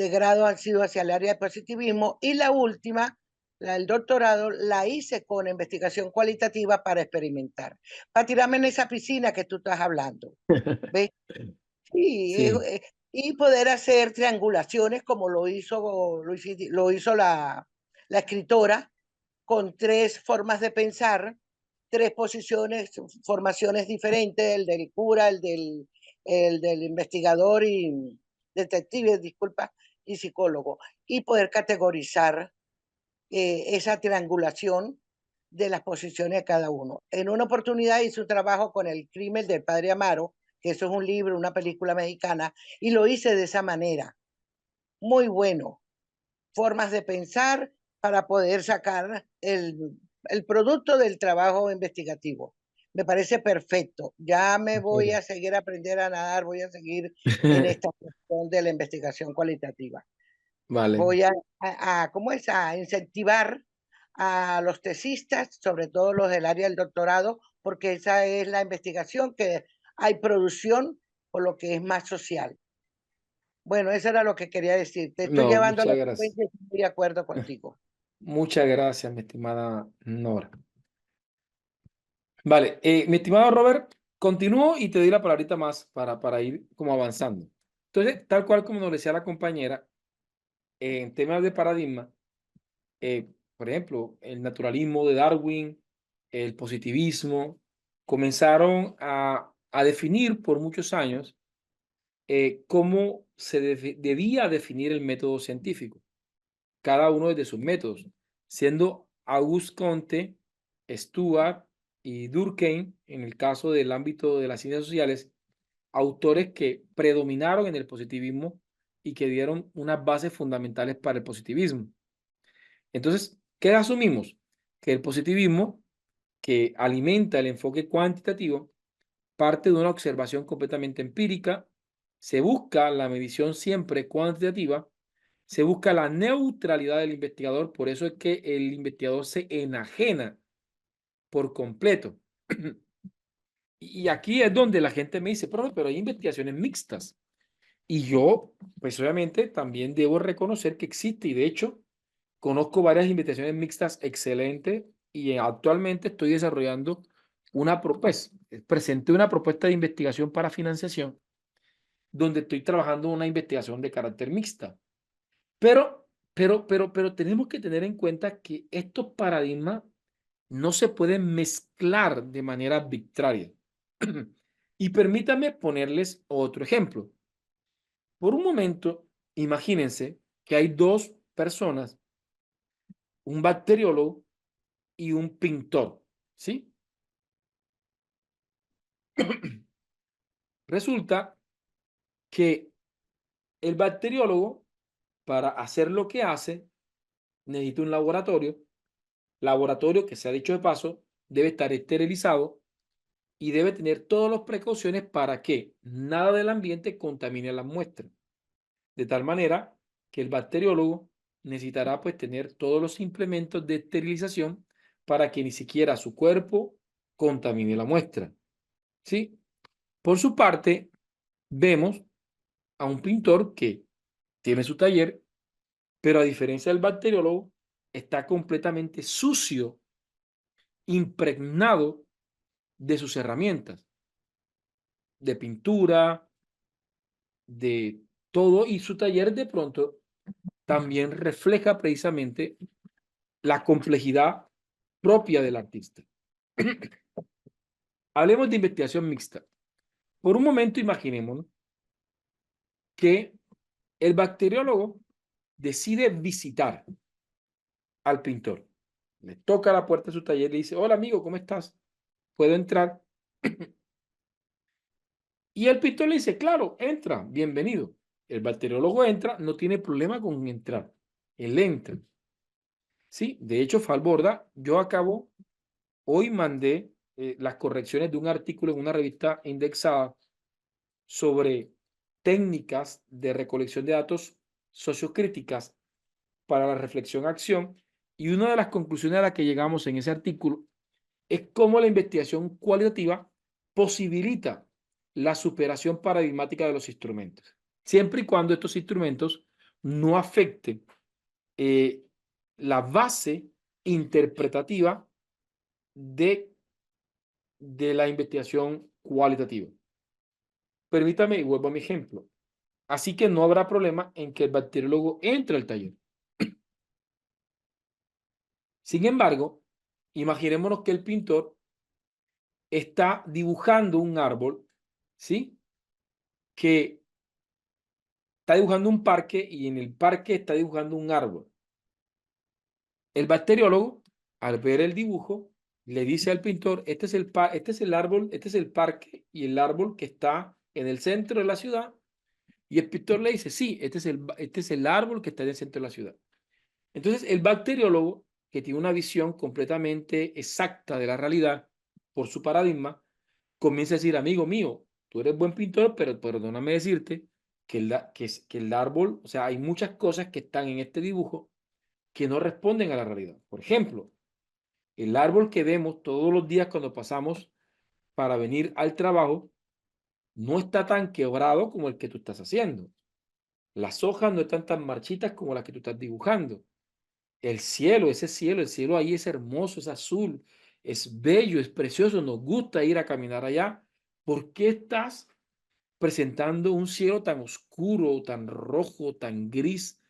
grado han sido hacia el área de positivismo y la última, la del doctorado, la hice con investigación cualitativa para experimentar, para tirarme en esa piscina que tú estás hablando. ¿Ves? Sí, Sí. y poder hacer triangulaciones como lo hizo la escritora, con tres formas de pensar, tres posiciones, formaciones diferentes, el del cura, el del investigador y detective, disculpa, y psicólogo, y poder categorizar esa triangulación de las posiciones de cada uno. En una oportunidad hice un trabajo con El crimen del padre Amaro, que eso es un libro, una película mexicana, y lo hice de esa manera. Muy bueno. Formas de pensar para poder sacar el producto del trabajo investigativo. Me parece perfecto. Ya me voy a seguir a aprender a nadar, voy a seguir en esta cuestión de la investigación cualitativa. Vale. Voy ¿cómo es? A incentivar a los tesistas, sobre todo los del área del doctorado, porque esa es la investigación que hay producción, por lo que es más social. Bueno, eso era lo que quería decir. Te estoy No, llevando a la muchas gracias. secuencia y estoy de acuerdo contigo. Muchas gracias, mi estimada Nora. Vale, mi estimado Robert, continúo y te doy la palabrita más para ir como avanzando. Entonces, tal cual como nos decía la compañera, en temas de paradigma, por ejemplo, el naturalismo de Darwin, el positivismo, comenzaron a definir por muchos años cómo se debía definir el método científico, cada uno de sus métodos, siendo Auguste Comte, Stuart y Durkheim, en el caso del ámbito de las ciencias sociales, autores que predominaron en el positivismo y que dieron unas bases fundamentales para el positivismo. Entonces, ¿qué asumimos? Que el positivismo, que alimenta el enfoque cuantitativo, parte de una observación completamente empírica, se busca la medición siempre cuantitativa, se busca la neutralidad del investigador, por eso es que el investigador se enajena por completo. Y aquí es donde la gente me dice, pero hay investigaciones mixtas. Y yo, pues obviamente, también debo reconocer que existe, y de hecho, conozco varias investigaciones mixtas excelentes y actualmente estoy desarrollando presenté una propuesta de investigación para financiación donde estoy trabajando una investigación de carácter mixta. Pero tenemos que tener en cuenta que estos paradigmas no se pueden mezclar de manera arbitraria. Y permítanme ponerles otro ejemplo. Por un momento, imagínense que hay dos personas, un bacteriólogo y un pintor, ¿sí? Resulta que el bacteriólogo, para hacer lo que hace, necesita un laboratorio que, se ha dicho de paso, debe estar esterilizado y debe tener todas las precauciones para que nada del ambiente contamine las muestras. De tal manera que el bacteriólogo necesitará pues tener todos los implementos de esterilización para que ni siquiera su cuerpo contamine la muestra. ¿Sí? Por su parte, vemos a un pintor que tiene su taller, pero a diferencia del bacteriólogo, está completamente sucio, impregnado de sus herramientas, de pintura, de todo, y su taller de pronto también refleja precisamente la complejidad propia del artista. Hablemos de investigación mixta. Por un momento imaginémonos que el bacteriólogo decide visitar al pintor. Le toca la puerta de su taller y le dice: hola amigo, ¿cómo estás? ¿Puedo entrar? Y el pintor le dice: claro, entra, bienvenido. El bacteriólogo entra, no tiene problema con entrar. Él entra. Sí, de hecho, Falborda, hoy mandé las correcciones de un artículo en una revista indexada sobre técnicas de recolección de datos sociocríticas para la reflexión-acción, y una de las conclusiones a las que llegamos en ese artículo es cómo la investigación cualitativa posibilita la superación paradigmática de los instrumentos, siempre y cuando estos instrumentos no afecten la base interpretativa de la investigación cualitativa. Permítame y vuelvo a mi ejemplo. Así que no habrá problema en que el bacteriólogo entre al taller. Sin embargo, imaginémonos que el pintor está dibujando un árbol, ¿sí? Que está dibujando un parque y en el parque está dibujando un árbol. El bacteriólogo, al ver el dibujo, le dice al pintor: este es el árbol, este es el parque y el árbol que está en el centro de la ciudad. Y el pintor le dice: sí, este es el árbol que está en el centro de la ciudad. Entonces, el bacteriólogo, que tiene una visión completamente exacta de la realidad por su paradigma, comienza a decir: amigo mío, tú eres buen pintor, pero perdóname decirte que el árbol, o sea, hay muchas cosas que están en este dibujo que no responden a la realidad. Por ejemplo, el árbol que vemos todos los días cuando pasamos para venir al trabajo no está tan quebrado como el que tú estás haciendo. Las hojas no están tan marchitas como las que tú estás dibujando. El cielo, el cielo ahí es hermoso, es azul, es bello, es precioso, nos gusta ir a caminar allá. ¿Por qué estás presentando un cielo tan oscuro, tan rojo, tan gris,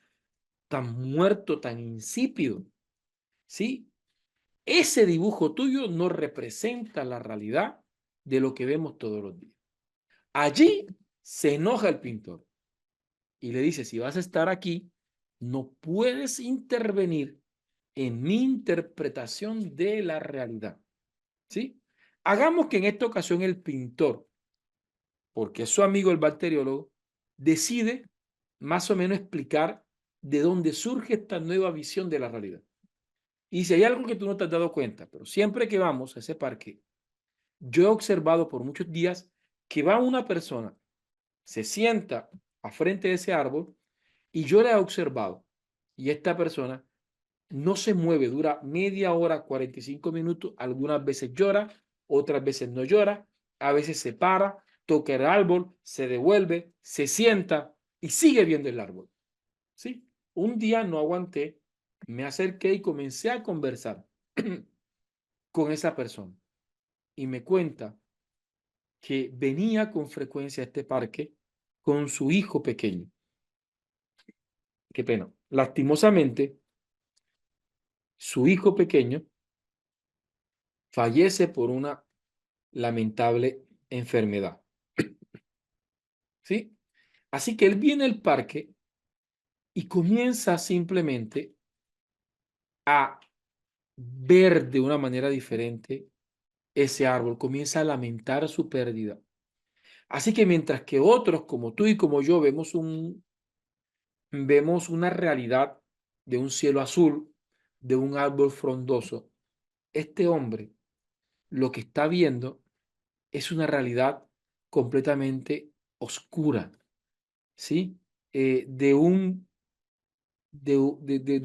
tan muerto, tan insípido? ¿Sí? Ese dibujo tuyo no representa la realidad de lo que vemos todos los días. Allí se enoja el pintor y le dice: si vas a estar aquí, no puedes intervenir en mi interpretación de la realidad. ¿Sí? Hagamos que en esta ocasión el pintor, porque es su amigo el bacteriólogo, decide más o menos explicar de dónde surge esta nueva visión de la realidad. Y si hay algo que tú no te has dado cuenta, pero siempre que vamos a ese parque, yo he observado por muchos días que va una persona, se sienta a frente de ese árbol y yo la he observado. Y esta persona no se mueve, dura media hora, 45 minutos, algunas veces llora, otras veces no llora, a veces se para, toca el árbol, se devuelve, se sienta y sigue viendo el árbol. ¿Sí? Un día no aguanté me acerqué y comencé a conversar con esa persona. Y me cuenta que venía con frecuencia a este parque con su hijo pequeño. Qué pena. Lastimosamente, su hijo pequeño fallece por una lamentable enfermedad. ¿Sí? Así que él viene al parque y comienza simplemente a ver de una manera diferente ese árbol, comienza a lamentar su pérdida. Así que mientras que otros como tú y como yo vemos una realidad de un cielo azul, de un árbol frondoso, este hombre lo que está viendo es una realidad completamente oscura, ¿sí? De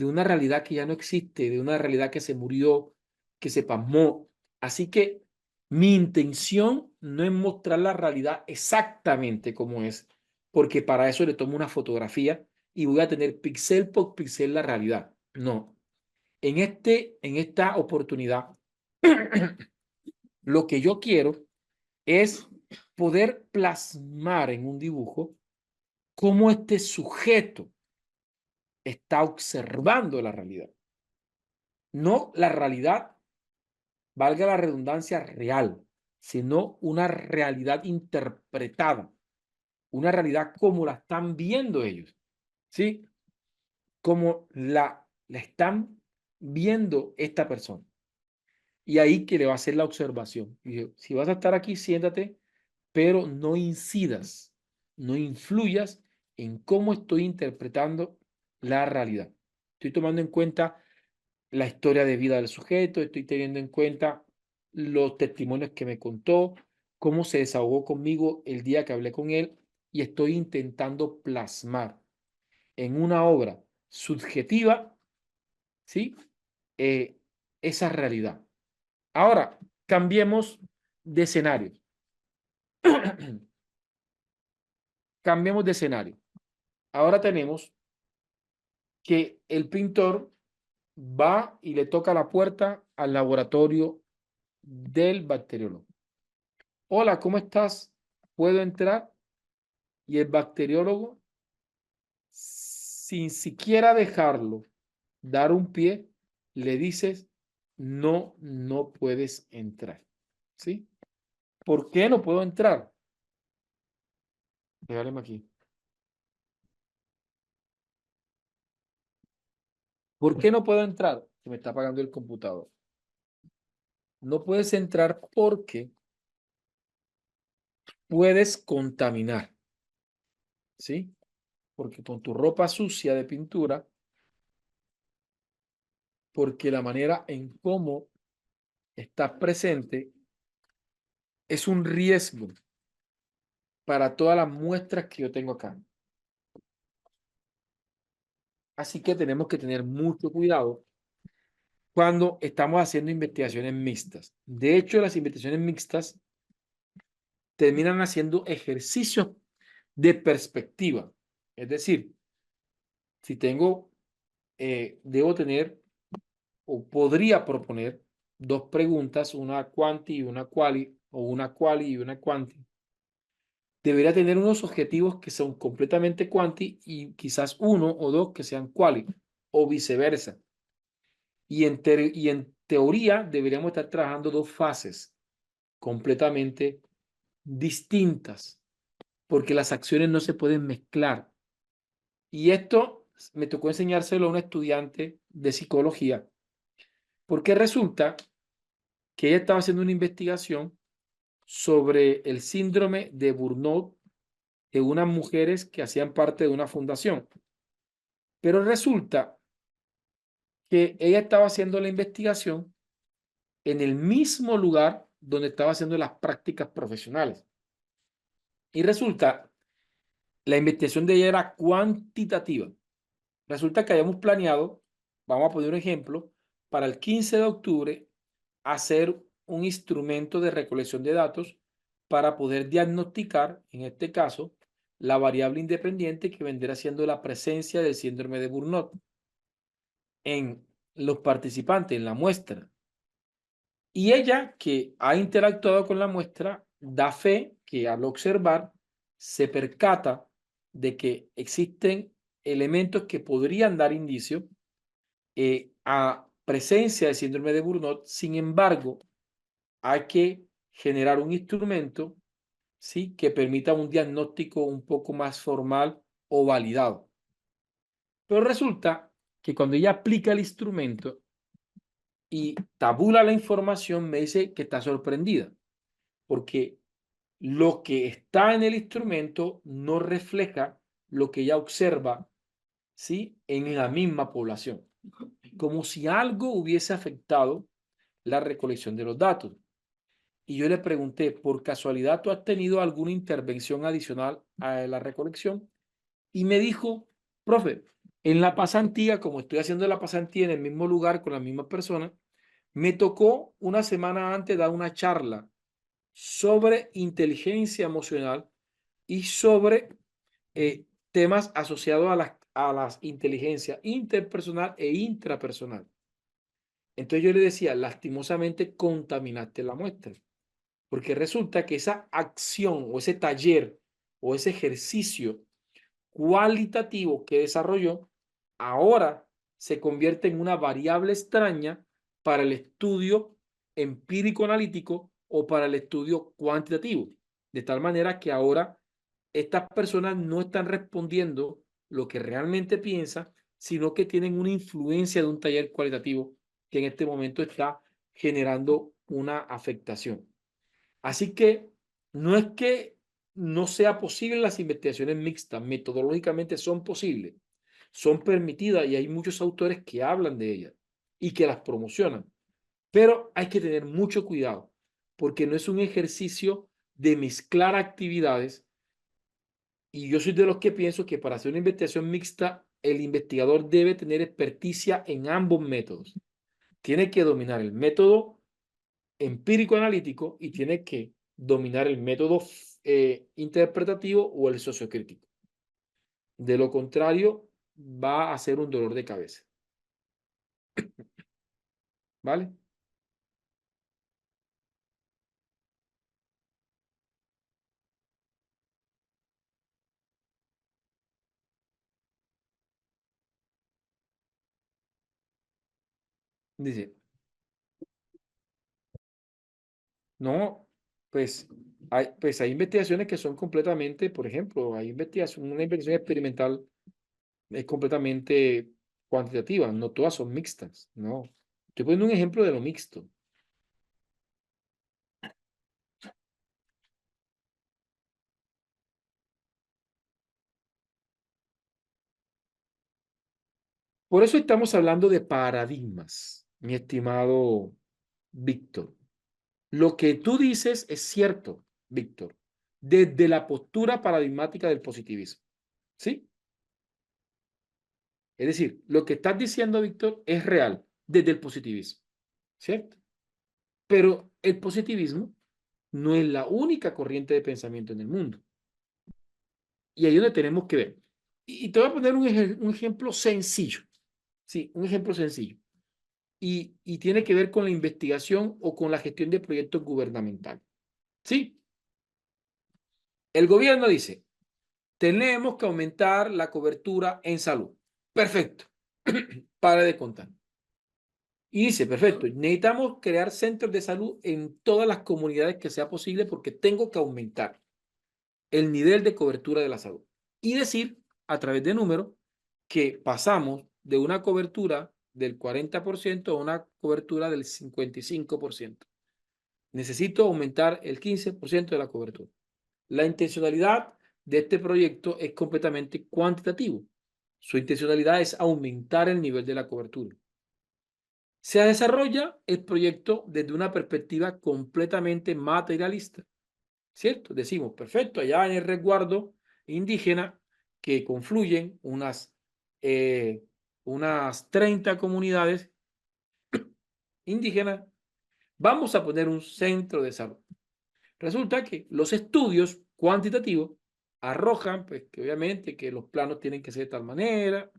una realidad que ya no existe, de una realidad que se murió, que se pasmó. Así que mi intención no es mostrar la realidad exactamente como es, porque para eso le tomo una fotografía y voy a tener píxel por píxel la realidad. No. En esta oportunidad, lo que yo quiero es poder plasmar en un dibujo cómo este sujeto está observando la realidad. No la realidad, valga la redundancia, real, sino una realidad interpretada, una realidad como la están viendo ellos, ¿sí? Como la están viendo esta persona. Y ahí que le va a hacer la observación. Y yo, si vas a estar aquí, siéntate, pero no incidas, no influyas en cómo estoy interpretando la realidad. Estoy tomando en cuenta la historia de vida del sujeto, estoy teniendo en cuenta los testimonios que me contó, cómo se desahogó conmigo el día que hablé con él y estoy intentando plasmar en una obra subjetiva, ¿sí? Esa realidad. Ahora, cambiemos de escenario. Cambiemos de escenario. Ahora tenemos que el pintor va y le toca la puerta al laboratorio del bacteriólogo. Hola, ¿cómo estás? ¿Puedo entrar? Y el bacteriólogo, sin siquiera dejarlo dar un pie, le dices, no, no puedes entrar. ¿Sí? ¿Por qué no puedo entrar? Regáleme aquí. ¿Por qué no puedo entrar? Se me está apagando el computador. No puedes entrar porque puedes contaminar. ¿Sí? Porque con tu ropa sucia de pintura, porque la manera en cómo estás presente es un riesgo para todas las muestras que yo tengo acá. Así que tenemos que tener mucho cuidado cuando estamos haciendo investigaciones mixtas. De hecho, las investigaciones mixtas terminan haciendo ejercicios de perspectiva. Es decir, si debo tener o podría proponer dos preguntas, una quanti y una quali, o una quali y una quanti. Debería tener unos objetivos que son completamente quanti y quizás uno o dos que sean quali, o viceversa. Y en teoría deberíamos estar trabajando dos fases completamente distintas, porque las acciones no se pueden mezclar. Y esto me tocó enseñárselo a un estudiante de psicología, porque resulta que ella estaba haciendo una investigación sobre el síndrome de Burnout de unas mujeres que hacían parte de una fundación. Pero resulta que ella estaba haciendo la investigación en el mismo lugar donde estaba haciendo las prácticas profesionales. Y resulta, la investigación de ella era cuantitativa. Resulta que habíamos planeado, vamos a poner un ejemplo, para el 15 de octubre hacer un instrumento de recolección de datos para poder diagnosticar, en este caso, la variable independiente que vendrá siendo la presencia del síndrome de Burnout. en los participantes en la muestra. Y ella, que ha interactuado con la muestra, da fe que al observar se percata de que existen elementos que podrían dar indicio a presencia de síndrome de Burnout. Sin embargo, hay que generar un instrumento, ¿sí?, que permita un diagnóstico un poco más formal o validado. Pero resulta que cuando ella aplica el instrumento y tabula la información, me dice que está sorprendida, porque lo que está en el instrumento no refleja lo que ella observa, ¿sí?, en la misma población, como si algo hubiese afectado la recolección de los datos. Y yo le pregunté, ¿por casualidad tú has tenido alguna intervención adicional a la recolección? Y me dijo, profe, en la pasantía, como estoy haciendo la pasantía en el mismo lugar con la misma persona, me tocó una semana antes dar una charla sobre inteligencia emocional y sobre temas asociados a las inteligencias interpersonal e intrapersonal. Entonces yo le decía, lastimosamente contaminaste la muestra, porque resulta que esa acción o ese taller o ese ejercicio cualitativo que desarrolló ahora se convierte en una variable extraña para el estudio empírico analítico o para el estudio cuantitativo, de tal manera que ahora estas personas no están respondiendo lo que realmente piensan, sino que tienen una influencia de un taller cualitativo que en este momento está generando una afectación. Así que no es que no sea posible las investigaciones mixtas, metodológicamente son posibles, son permitidas y hay muchos autores que hablan de ellas y que las promocionan, pero hay que tener mucho cuidado porque no es un ejercicio de mezclar actividades y yo soy de los que pienso que para hacer una investigación mixta el investigador debe tener experticia en ambos métodos. Tiene que dominar el método empírico analítico y tiene que dominar el método interpretativo o el sociocrítico. De lo contrario, va a ser un dolor de cabeza. ¿Vale? Dice, no, pues hay investigaciones que son completamente, por ejemplo, hay investigación, una investigación experimental es completamente cuantitativa, no todas son mixtas, no. Estoy poniendo un ejemplo de lo mixto. Por eso estamos hablando de paradigmas, mi estimado Víctor. Lo que tú dices es cierto, Víctor, desde la postura paradigmática del positivismo. ¿Sí? Es decir, lo que estás diciendo, Víctor, es real desde el positivismo. ¿Cierto? Pero el positivismo no es la única corriente de pensamiento en el mundo. Y ahí es donde tenemos que ver. Y te voy a poner un ejemplo sencillo. Sí, un ejemplo sencillo. Y tiene que ver con la investigación o con la gestión de proyectos gubernamentales. ¿Sí? El gobierno dice, tenemos que aumentar la cobertura en salud. Perfecto. Para de contar. Y dice, perfecto, necesitamos crear centros de salud en todas las comunidades que sea posible porque tengo que aumentar el nivel de cobertura de la salud. Y decir, a través de números, que pasamos de una cobertura del 40% a una cobertura del 55%. Necesito aumentar el 15% de la cobertura. La intencionalidad de este proyecto es completamente cuantitativo. Su intencionalidad es aumentar el nivel de la cobertura. Se desarrolla el proyecto desde una perspectiva completamente materialista, ¿cierto? Decimos, perfecto, allá en el resguardo indígena que confluyen unas 30 comunidades indígenas, vamos a poner un centro de salud. Resulta que los estudios cuantitativos arrojan, pues, que obviamente que los planos tienen que ser de tal manera,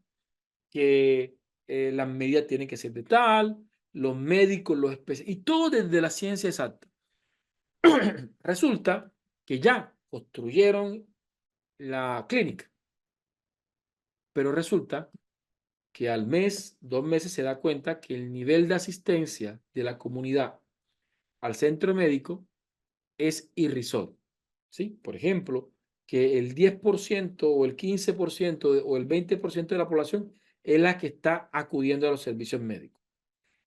que las medidas tienen que ser de tal, los médicos, los especialistas, y todo desde la ciencia exacta. Resulta que ya construyeron la clínica, pero resulta que al mes, 2 meses, se da cuenta que el nivel de asistencia de la comunidad al centro médico es irrisorio, ¿sí? Por ejemplo, que el 10% o el 15% o el 20% de la población es la que está acudiendo a los servicios médicos.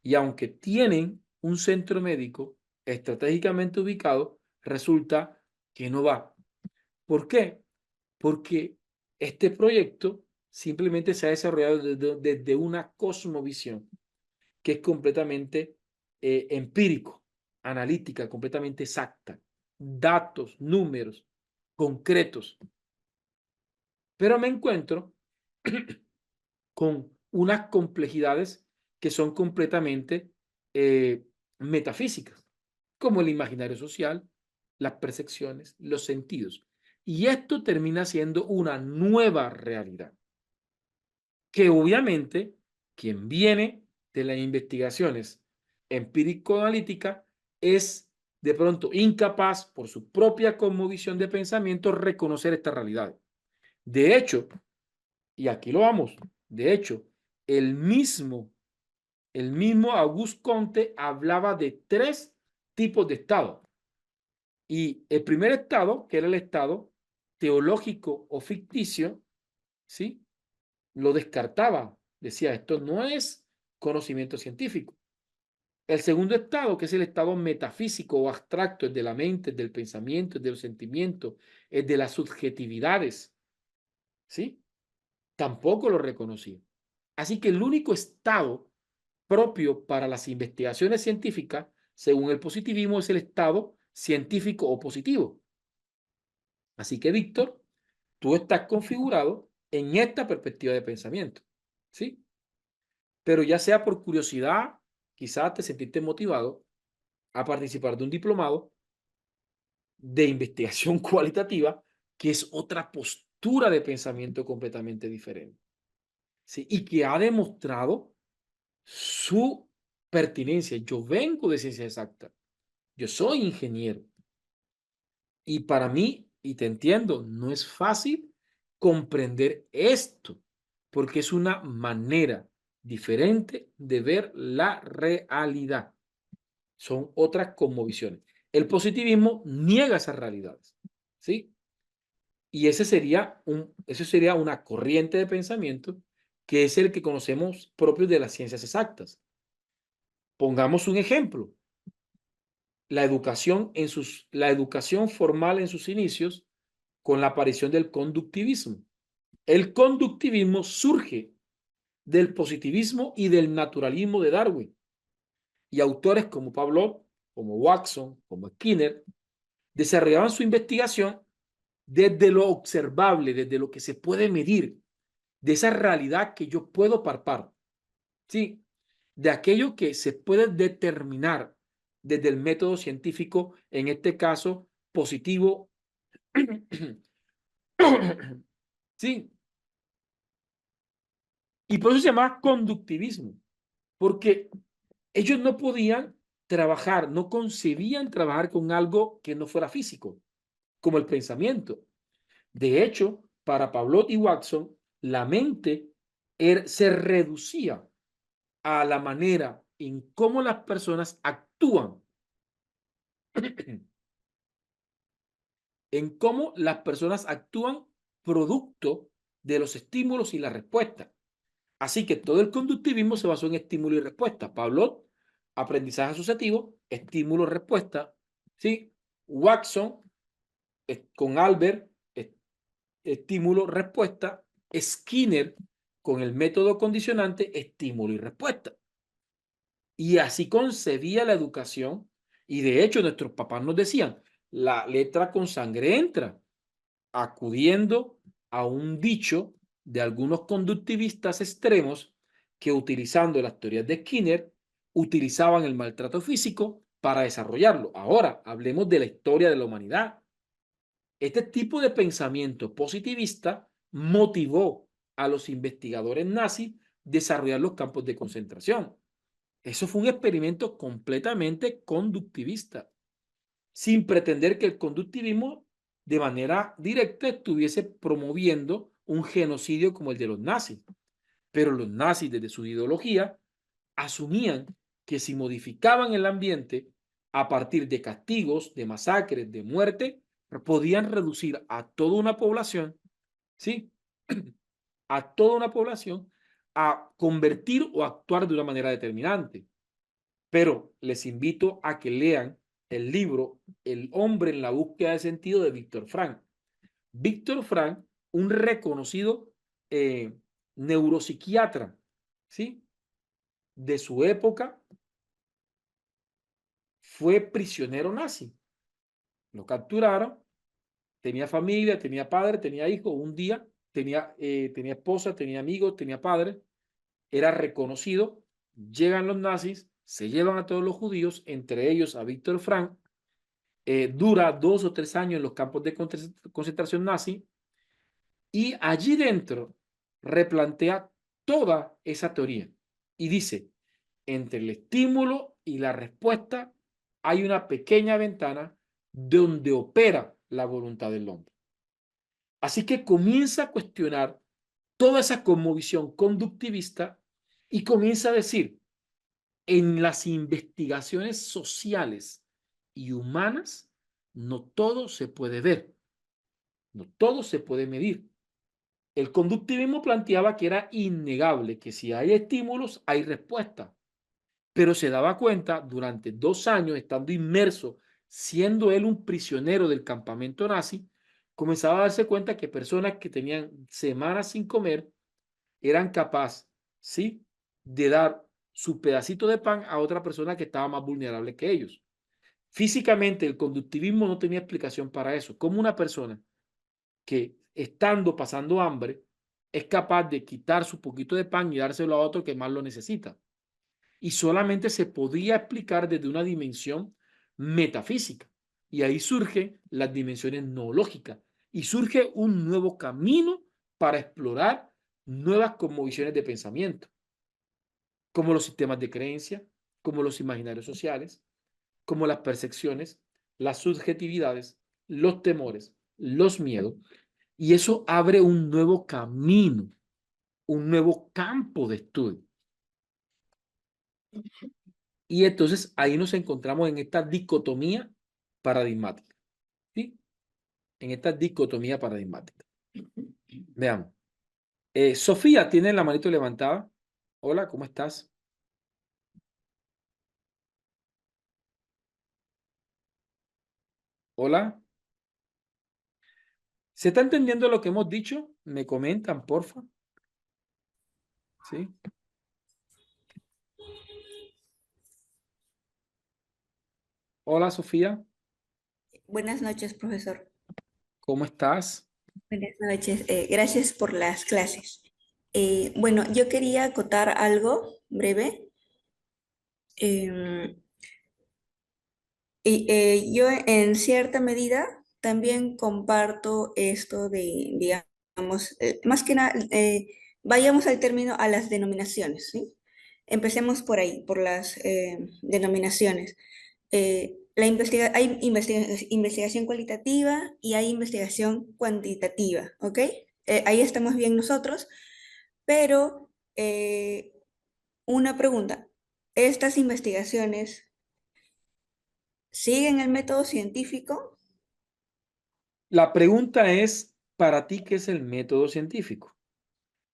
Y aunque tienen un centro médico estratégicamente ubicado, resulta que no va. ¿Por qué? Porque este proyecto simplemente se ha desarrollado desde una cosmovisión que es completamente empírico, analítica, completamente exacta, datos, números, concretos. Pero me encuentro con unas complejidades que son completamente metafísicas, como el imaginario social, las percepciones, los sentidos. Y esto termina siendo una nueva realidad, que obviamente quien viene de las investigaciones empírico-analíticas es de pronto incapaz, por su propia cosmovisión de pensamiento, reconocer esta realidad. De hecho, y aquí lo vamos, de hecho, el mismo Auguste Comte hablaba de 3 tipos de estado. Y el primer estado, que era el estado teológico o ficticio, ¿sí?, lo descartaba. Decía, esto no es conocimiento científico. El segundo estado, que es el estado metafísico o abstracto, es de la mente, es del pensamiento, es de los sentimientos, es de las subjetividades, ¿sí?, tampoco lo reconocía. Así que el único estado propio para las investigaciones científicas, según el positivismo, es el estado científico o positivo. Así que, Víctor, tú estás configurado en esta perspectiva de pensamiento, ¿sí? Pero ya sea por curiosidad, quizás te sentiste motivado a participar de un diplomado de investigación cualitativa, que es otra postura de pensamiento completamente diferente, ¿sí? Y que ha demostrado su pertinencia. Yo vengo de ciencia exacta, yo soy ingeniero, y para mí, y te entiendo, no es fácil comprender esto, porque es una manera diferente de ver la realidad. Son otras cosmovisiones. El positivismo niega esas realidades, ¿sí? Y eso sería una corriente de pensamiento que es el que conocemos propio de las ciencias exactas. Pongamos un ejemplo. La educación formal en sus inicios, con la aparición del conductivismo. El conductivismo surge del positivismo y del naturalismo de Darwin. Y autores como Pavlov, como Watson, como Skinner, desarrollaban su investigación desde lo observable, desde lo que se puede medir, de esa realidad que yo puedo palpar, ¿sí?, de aquello que se puede determinar desde el método científico, en este caso positivo. Sí, y por eso se llama conductivismo, porque ellos no podían trabajar, no concebían trabajar con algo que no fuera físico, como el pensamiento. De hecho, para Pavlov y Watson, la mente se reducía a la manera en cómo las personas actúan, en cómo las personas actúan producto de los estímulos y la respuesta. Así que todo el conductivismo se basó en estímulo y respuesta. Pavlov, aprendizaje asociativo, estímulo-respuesta. ¿Sí? Watson, con Albert, estímulo-respuesta. Skinner, con el método condicionante, estímulo y respuesta. Y así concebía la educación. Y de hecho, nuestros papás nos decían, la letra con sangre entra, acudiendo a un dicho de algunos conductivistas extremos que, utilizando las teorías de Skinner, utilizaban el maltrato físico para desarrollarlo. Ahora, hablemos de la historia de la humanidad. Este tipo de pensamiento positivista motivó a los investigadores nazis desarrollar los campos de concentración. Eso fue un experimento completamente conductivista, sin pretender que el conductivismo de manera directa estuviese promoviendo un genocidio como el de los nazis. Pero los nazis, desde su ideología, asumían que si modificaban el ambiente a partir de castigos, de masacres, de muerte, podían reducir a toda una población, ¿sí? A toda una población a convertir o actuar de una manera determinante. Pero les invito a que lean el libro El hombre en la búsqueda de sentido de Víctor Frank. Víctor Frank, un reconocido neuropsiquiatra, ¿sí? De su época, fue prisionero nazi. Lo capturaron, tenía familia, tenía padre, tenía hijo. Un día tenía esposa, tenía amigos, tenía padre, era reconocido. Llegan los nazis, se llevan a todos los judíos, entre ellos a Víctor Frank. Dura 2 o 3 años en los campos de concentración nazi, y allí dentro replantea toda esa teoría y dice: entre el estímulo y la respuesta hay una pequeña ventana donde opera la voluntad del hombre. Así que comienza a cuestionar toda esa cosmovisión conductivista y comienza a decir: en las investigaciones sociales y humanas no todo se puede ver, no todo se puede medir. El conductivismo planteaba que era innegable que si hay estímulos hay respuesta, pero se daba cuenta durante 2 años, estando inmerso, siendo él un prisionero del campamento nazi, comenzaba a darse cuenta que personas que tenían semanas sin comer eran capaces, ¿sí?, de dar su pedacito de pan a otra persona que estaba más vulnerable que ellos. Físicamente, el conductivismo no tenía explicación para eso. ¿Cómo una persona que pasando hambre es capaz de quitar su poquito de pan y dárselo a otro que más lo necesita? Y solamente se podía explicar desde una dimensión metafísica. Y ahí surgen las dimensiones noológicas y surge un nuevo camino para explorar nuevas cosmovisiones de pensamiento, como los sistemas de creencia, como los imaginarios sociales, como las percepciones, las subjetividades, los temores, los miedos. Y eso abre un nuevo camino, un nuevo campo de estudio. Y entonces ahí nos encontramos en esta dicotomía paradigmática, ¿sí? En esta dicotomía paradigmática. Veamos. Sofía, tiene la manito levantada. Hola, ¿cómo estás? Hola. ¿Se está entendiendo lo que hemos dicho? ¿Me comentan, porfa? ¿Sí? Hola, Sofía. Buenas noches, profesor. ¿Cómo estás? Buenas noches. Gracias por las clases. Bueno, yo quería acotar algo breve. Yo en cierta medida también comparto esto de, digamos, más que nada, vayamos al término a las denominaciones, ¿sí? Empecemos por ahí, por las denominaciones. Hay investigación cualitativa y hay investigación cuantitativa, ¿ok? Ahí estamos bien nosotros, pero una pregunta, ¿estas investigaciones siguen el método científico? La pregunta es, ¿para ti qué es el método científico?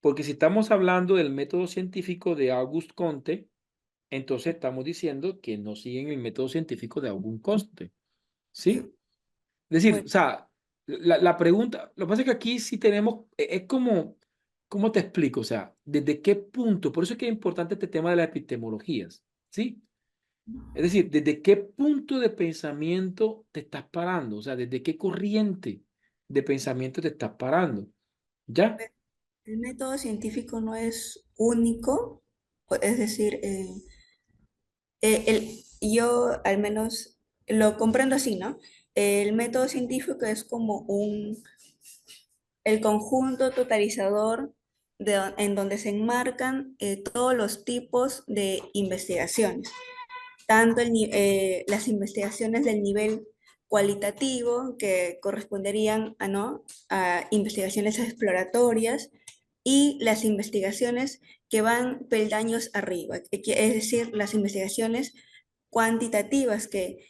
Porque si estamos hablando del método científico de Auguste Comte, entonces estamos diciendo que no siguen el método científico de Auguste Comte, ¿sí? Es decir, Bueno, o sea, la pregunta, lo que pasa es que aquí sí tenemos, es como, ¿cómo te explico? O sea, ¿desde qué punto? Por eso es que es importante este tema de las epistemologías, ¿sí? Es decir, ¿desde qué punto de pensamiento te estás parando? O sea, ¿desde qué corriente de pensamiento te estás parando? ¿Ya? el método científico no es único, es decir, yo al menos lo comprendo así, ¿no? El método científico es como el conjunto totalizador en donde se enmarcan todos los tipos de investigaciones, tanto las investigaciones del nivel cualitativo, que corresponderían a, ¿no? a investigaciones exploratorias, y las investigaciones que van peldaños arriba, es decir, las investigaciones cuantitativas que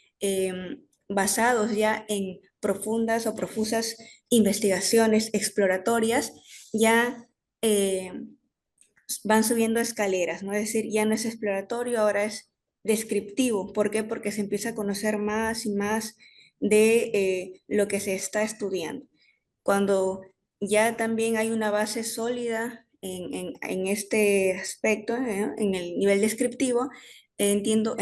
basados ya en profundas o profusas investigaciones exploratorias ya van subiendo escaleras, ¿no? Es decir, ya no es exploratorio, ahora es descriptivo. ¿Por qué? Porque se empieza a conocer más y más de lo que se está estudiando. Cuando ya también hay una base sólida en este aspecto, en el nivel descriptivo, entiendo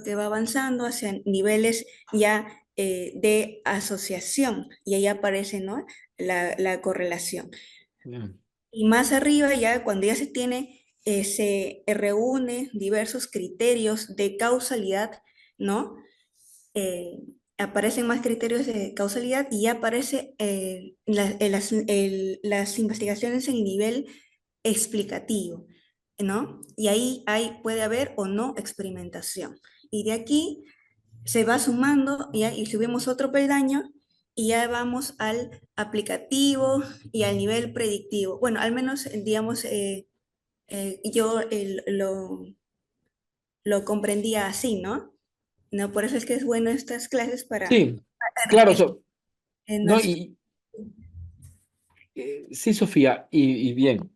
que va avanzando hacia niveles ya de asociación, y ahí aparece, ¿no? la correlación. Bien. Y más arriba ya, cuando ya se reúne diversos criterios de causalidad, ¿no? Aparecen más criterios de causalidad y ya aparece las investigaciones en nivel explicativo, ¿no? Y ahí puede haber o no experimentación. Y de aquí se va sumando y subimos otro peldaño y ya vamos al aplicativo y al nivel predictivo. Bueno, al menos, digamos, yo lo comprendía así, ¿no? No, por eso es que es bueno estas clases para Sí, claro, no, nos- sí, Sofía, y bien,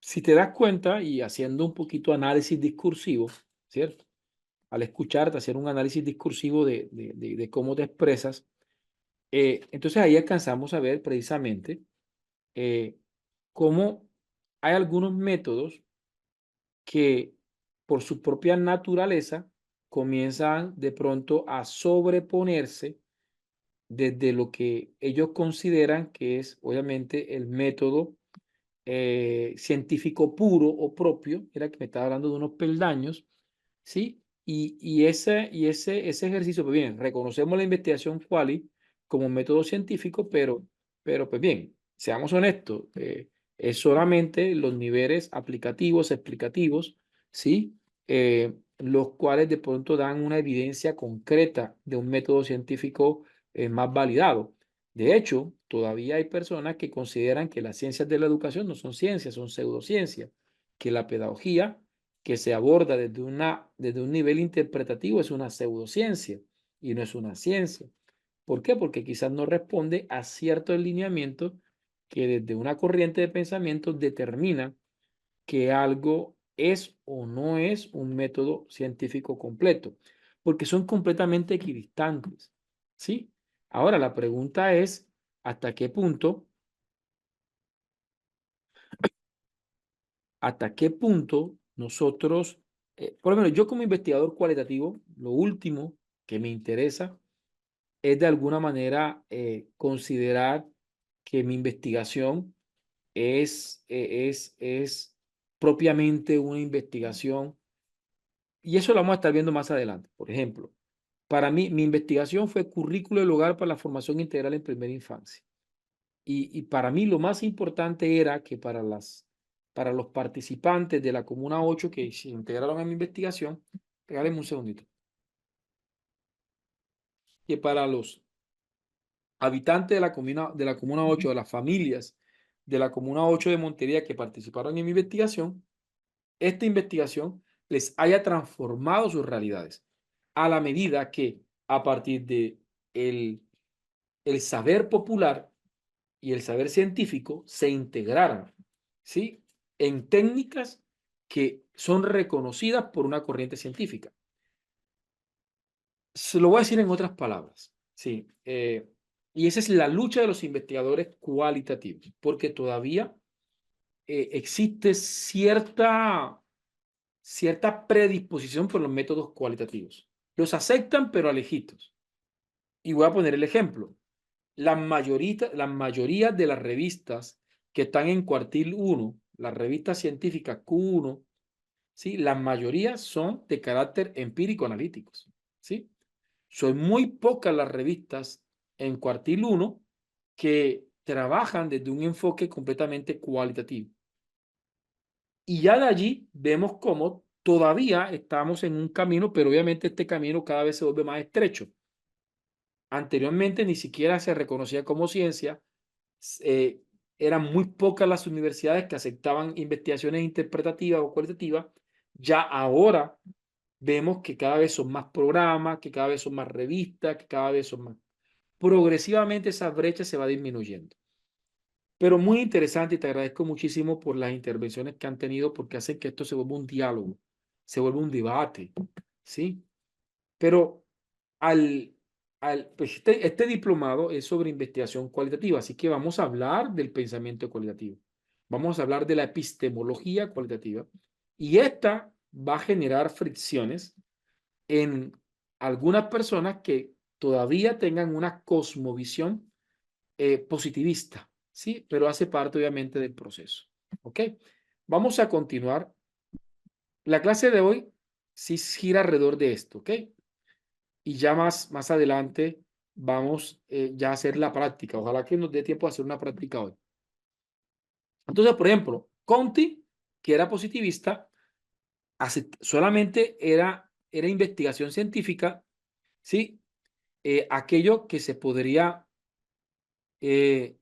si te das cuenta y haciendo un poquito análisis discursivo, ¿cierto? Al escucharte, hacer un análisis discursivo de cómo te expresas, entonces ahí alcanzamos a ver precisamente cómo hay algunos métodos que por su propia naturaleza comienzan de pronto a sobreponerse desde lo que ellos consideran que es obviamente el método científico puro o propio, era que me estaba hablando de unos peldaños, ¿sí? Ese ejercicio, pues bien, reconocemos la investigación quali como método científico, pero pues bien, seamos honestos, es solamente los niveles aplicativos, explicativos, ¿sí? Los cuales de pronto dan una evidencia concreta de un método científico más validado. De hecho, todavía hay personas que consideran que las ciencias de la educación no son ciencias, son pseudociencias, que la pedagogía que se aborda desde un nivel interpretativo es una pseudociencia y no es una ciencia. ¿Por qué? Porque quizás no responde a ciertos lineamientos que desde una corriente de pensamiento determina que algo es o no es un método científico completo, porque son completamente equidistantes, ¿sí? Ahora, la pregunta es, ¿hasta qué punto nosotros, por lo menos yo como investigador cualitativo, lo último que me interesa es de alguna manera considerar que mi investigación es propiamente una investigación, y eso lo vamos a estar viendo más adelante. Por ejemplo, para mí, mi investigación fue currículo del hogar para la formación integral en primera infancia. Y para mí lo más importante era que para los participantes de la Comuna 8 que se integraron a mi investigación, regálenme un segundito, que para los habitantes de la Comuna 8, de las familias de la Comuna 8 de Montería que participaron en mi investigación, esta investigación les haya transformado sus realidades a la medida que a partir de el saber popular y el saber científico se integraran, ¿sí? En técnicas que son reconocidas por una corriente científica. Se lo voy a decir en otras palabras, ¿sí? Y esa es la lucha de los investigadores cualitativos, porque todavía existe cierta predisposición por los métodos cualitativos. Los aceptan, pero a lejitos. Y voy a poner el ejemplo. La mayoría de las revistas que están en cuartil 1, las revistas científicas Q1, ¿sí? La mayoría son de carácter empírico-analíticos, ¿sí? Son muy pocas las revistas en cuartil 1 que trabajan desde un enfoque completamente cualitativo. Y ya de allí vemos cómo todavía estamos en un camino, pero obviamente este camino cada vez se vuelve más estrecho. Anteriormente ni siquiera se reconocía como ciencia. eh, Eran muy pocas las universidades que aceptaban investigaciones interpretativas o cualitativas. Ya ahora vemos que cada vez son más programas, que cada vez son más revistas, que cada vez son más. Progresivamente esa brecha se va disminuyendo. Pero muy interesante y te agradezco muchísimo por las intervenciones que han tenido porque hacen que esto se vuelva un diálogo, se vuelva un debate, ¿sí? Pero pues este diplomado es sobre investigación cualitativa, así que vamos a hablar del pensamiento cualitativo. Vamos a hablar de la epistemología cualitativa y esta va a generar fricciones en algunas personas que todavía tengan una cosmovisión positivista, ¿sí? Pero hace parte obviamente del proceso, ¿ok? Vamos a continuar. La clase de hoy sí gira alrededor de esto, ¿ok? Y ya más adelante vamos ya a hacer la práctica. Ojalá que nos dé tiempo a hacer una práctica hoy. Entonces, por ejemplo, Conti, que era positivista, solamente era investigación científica, ¿sí? Aquello que se podría eh,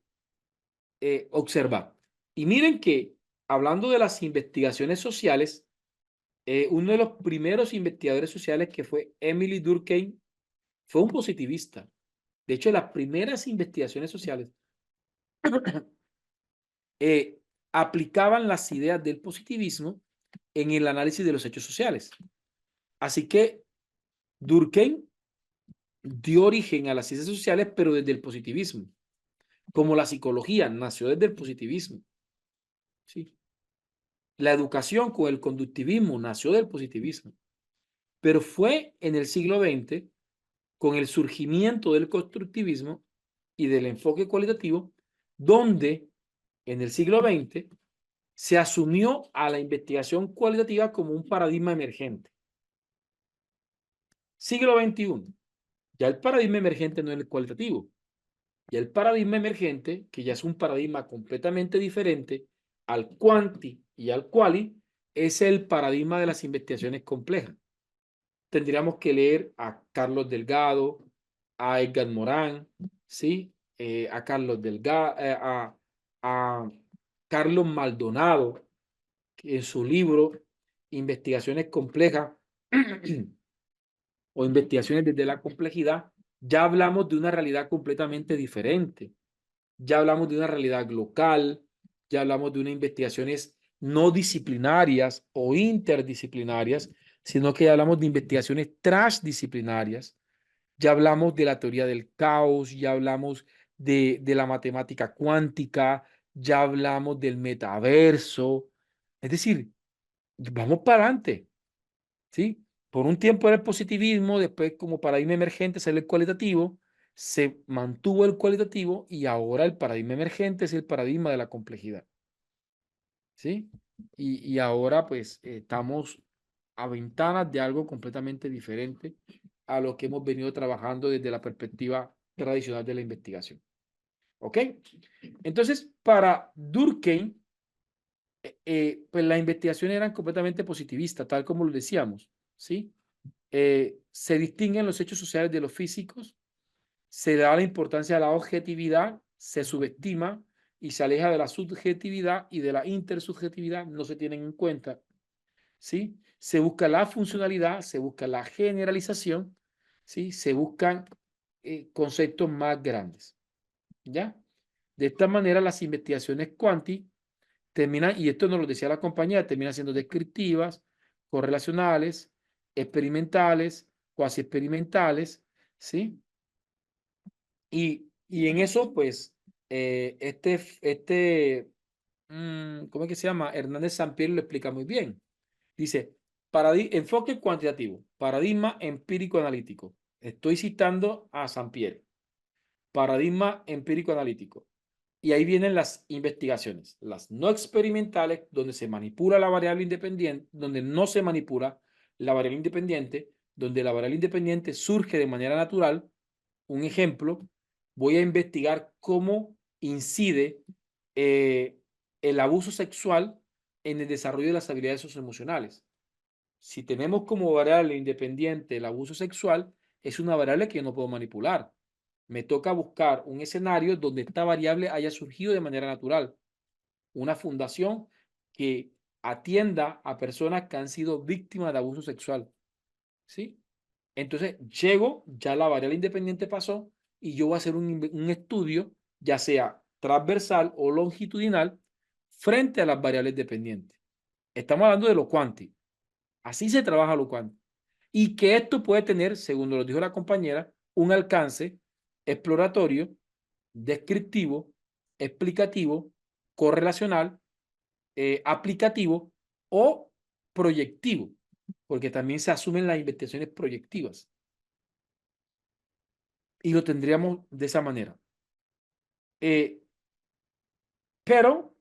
observar. Y miren que, hablando de las investigaciones sociales, uno de los primeros investigadores sociales que fue Emily Durkheim fue un positivista. De hecho, las primeras investigaciones sociales aplicaban las ideas del positivismo en el análisis de los hechos sociales. Así que Durkheim dio origen a las ciencias sociales, pero desde el positivismo. Como la psicología nació desde el positivismo. ¿Sí? La educación con el conductivismo nació del positivismo. Pero fue en el siglo XX, con el surgimiento del constructivismo y del enfoque cualitativo, donde en el siglo XX se asumió a la investigación cualitativa como un paradigma emergente. Siglo XXI. Ya el paradigma emergente no es el cualitativo. Ya el paradigma emergente, que ya es un paradigma completamente diferente al quanti y al quali, es el paradigma de las investigaciones complejas. Tendríamos que leer a Carlos Delgado, a Edgar Morán, ¿sí? A Carlos Delgado, a Carlos Maldonado, que en su libro Investigaciones Complejas o Investigaciones desde la Complejidad, ya hablamos de una realidad completamente diferente. Ya hablamos de una realidad local, ya hablamos de unas investigaciones no disciplinarias o interdisciplinarias, sino que ya hablamos de investigaciones transdisciplinarias. Ya hablamos de la teoría del caos, ya hablamos de la matemática cuántica, ya hablamos del metaverso. Es decir, vamos para adelante, ¿sí? Por un tiempo era el positivismo, después como paradigma emergente sale el cualitativo, se mantuvo el cualitativo y ahora el paradigma emergente es el paradigma de la complejidad, ¿sí? Y ahora pues estamos a ventanas de algo completamente diferente a lo que hemos venido trabajando desde la perspectiva tradicional de la investigación. ¿Ok? Entonces, para Durkheim, pues las investigaciones eran completamente positivistas, tal como lo decíamos, ¿sí? Se distinguen los hechos sociales de los físicos, se da la importancia a la objetividad, se subestima y se aleja de la subjetividad y de la intersubjetividad, no se tienen en cuenta, ¿sí? Se busca la funcionalidad, se busca la generalización, ¿sí? Se buscan conceptos más grandes, ¿ya? De esta manera las investigaciones cuanti terminan, y esto nos lo decía la compañía, terminan siendo descriptivas, correlacionales, experimentales, cuasi experimentales, ¿sí? Y en eso, pues, ¿cómo es que se llama? Hernández Sampier lo explica muy bien. Dice, enfoque cuantitativo, paradigma empírico analítico. Estoy citando a Sampier. Paradigma empírico analítico. Y ahí vienen las investigaciones, las no experimentales, donde se manipula la variable independiente, donde no se manipula la variable independiente, donde la variable independiente surge de manera natural. Un ejemplo, voy a investigar cómo incide el abuso sexual en el desarrollo de las habilidades socioemocionales. Si tenemos como variable independiente el abuso sexual, es una variable que yo no puedo manipular. Me toca buscar un escenario donde esta variable haya surgido de manera natural. Una fundación que atienda a personas que han sido víctimas de abuso sexual. ¿Sí? Entonces, llego, ya la variable independiente pasó y yo voy a hacer un estudio, ya sea transversal o longitudinal, frente a las variables dependientes. Estamos hablando de lo cuántico. Así se trabaja lo cuántico. Y que esto puede tener, según lo dijo la compañera, un alcance exploratorio, descriptivo, explicativo, correlacional, aplicativo o proyectivo, porque también se asumen las investigaciones proyectivas. Y lo tendríamos de esa manera. Pero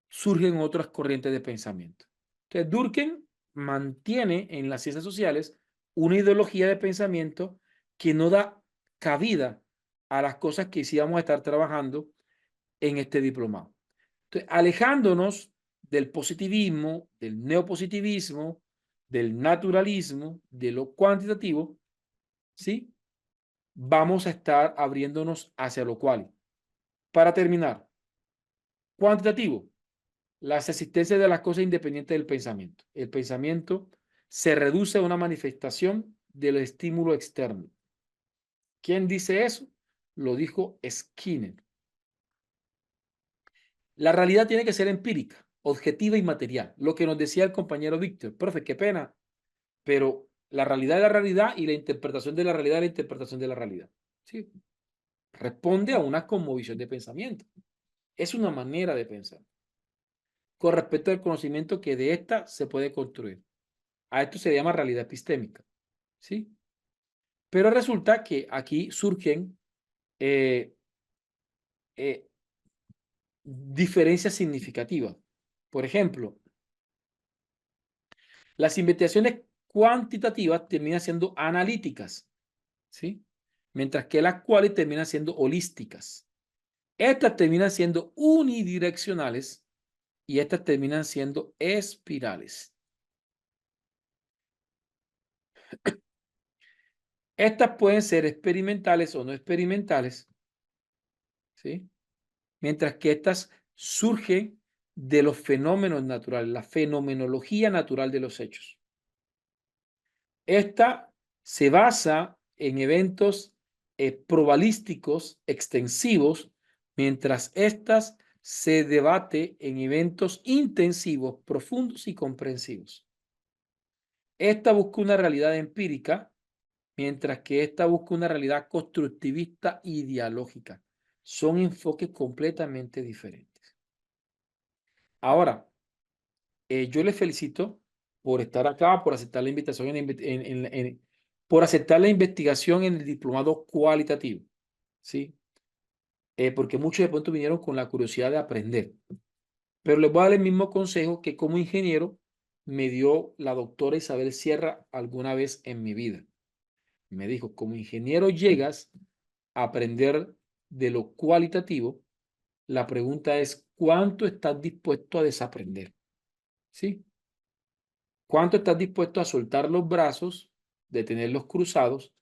surgen otras corrientes de pensamiento. Entonces, Durkheim mantiene en las ciencias sociales una ideología de pensamiento que no da cabida a las cosas que sí vamos a estar trabajando en este diplomado. Entonces, alejándonos del positivismo, del neopositivismo, del naturalismo, de lo cuantitativo, ¿sí? Vamos a estar abriéndonos hacia lo cual. Para terminar, cuantitativo, las existencias de las cosas independientes del pensamiento. El pensamiento se reduce a una manifestación del estímulo externo. ¿Quién dice eso? Lo dijo Skinner. La realidad tiene que ser empírica, objetiva y material. Lo que nos decía el compañero Víctor. Profe, qué pena, pero la realidad es la realidad y la interpretación de la realidad es la interpretación de la realidad. ¿Sí? Responde a una cosmovisión de pensamiento. Es una manera de pensar con respecto al conocimiento que de esta se puede construir. A esto se llama realidad epistémica. ¿Sí? Pero resulta que aquí surgen diferencias significativas. Por ejemplo, las investigaciones cuantitativas terminan siendo analíticas, ¿sí? Mientras que las cuales terminan siendo holísticas. Estas terminan siendo unidireccionales y estas terminan siendo espirales. Estas pueden ser experimentales o no experimentales, ¿sí? Mientras que estas surgen de los fenómenos naturales, la fenomenología natural de los hechos. Esta se basa en eventos probabilísticos extensivos, mientras estas se debate en eventos intensivos, profundos y comprensivos. Esta busca una realidad empírica, mientras que esta busca una realidad constructivista y dialógica. Son enfoques completamente diferentes. Ahora, yo les felicito por estar acá, por aceptar la invitación, por aceptar la investigación en el diplomado cualitativo, ¿sí? Porque muchos de pronto vinieron con la curiosidad de aprender. Pero les voy a dar el mismo consejo que como ingeniero me dio la doctora Isabel Sierra alguna vez en mi vida. Me dijo, como ingeniero llegas a aprender de lo cualitativo, la pregunta es, ¿cuánto estás dispuesto a desaprender? ¿Sí? ¿Cuánto estás dispuesto a soltar los brazos, de tenerlos cruzados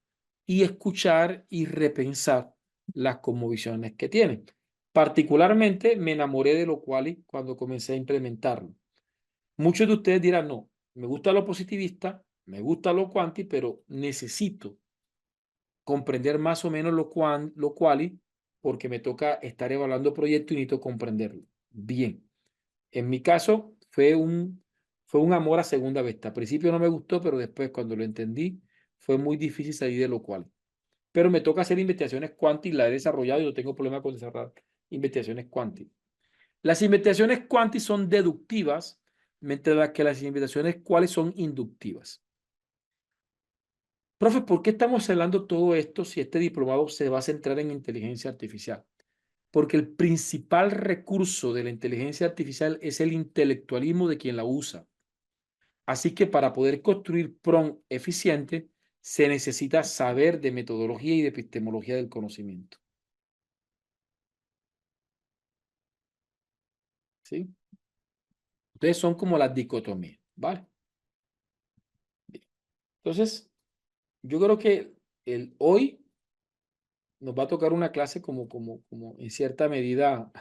y escuchar y repensar las cosmovisiones que tienen? Particularmente me enamoré de lo quali cuando comencé a implementarlo. Muchos de ustedes dirán, no, me gusta lo positivista, me gusta lo cuanti, pero necesito comprender más o menos lo quali porque me toca estar evaluando proyectos y necesito comprenderlo. Bien. En mi caso fue un amor a segunda vista. Al principio no me gustó, pero después cuando lo entendí fue muy difícil salir de lo cual. Pero me toca hacer investigaciones cuanti, la he desarrollado y no tengo problema con desarrollar investigaciones cuanti. Las investigaciones cuanti son deductivas, mientras que las investigaciones cuales son inductivas. Profe, ¿por qué estamos hablando todo esto si este diplomado se va a centrar en inteligencia artificial? Porque el principal recurso de la inteligencia artificial es el intelectualismo de quien la usa. Así que para poder construir PROM eficiente, se necesita saber de metodología y de epistemología del conocimiento. ¿sí? Entonces son como las dicotomías, ¿vale? Bien. Entonces, yo creo que hoy nos va a tocar una clase como en cierta medida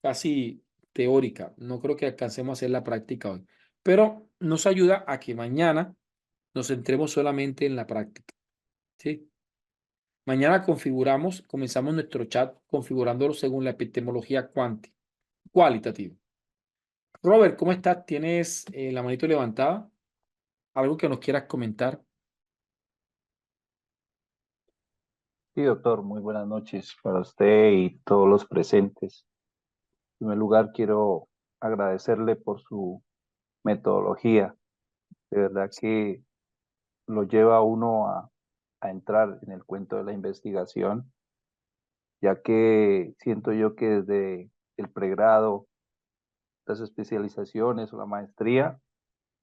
casi teórica. No creo que alcancemos a hacer la práctica hoy, pero nos ayuda a que mañana nos centremos solamente en la práctica, ¿sí? Mañana comenzamos nuestro chat configurándolo según la epistemología cualitativa. Robert, ¿cómo estás? ¿Tienes la manito levantada? ¿Algo que nos quieras comentar? Sí, doctor, muy buenas noches para usted y todos los presentes. En primer lugar, quiero agradecerle por su metodología. De verdad que lo lleva a uno a entrar en el cuento de la investigación, ya que siento yo que desde el pregrado, las especializaciones o la maestría,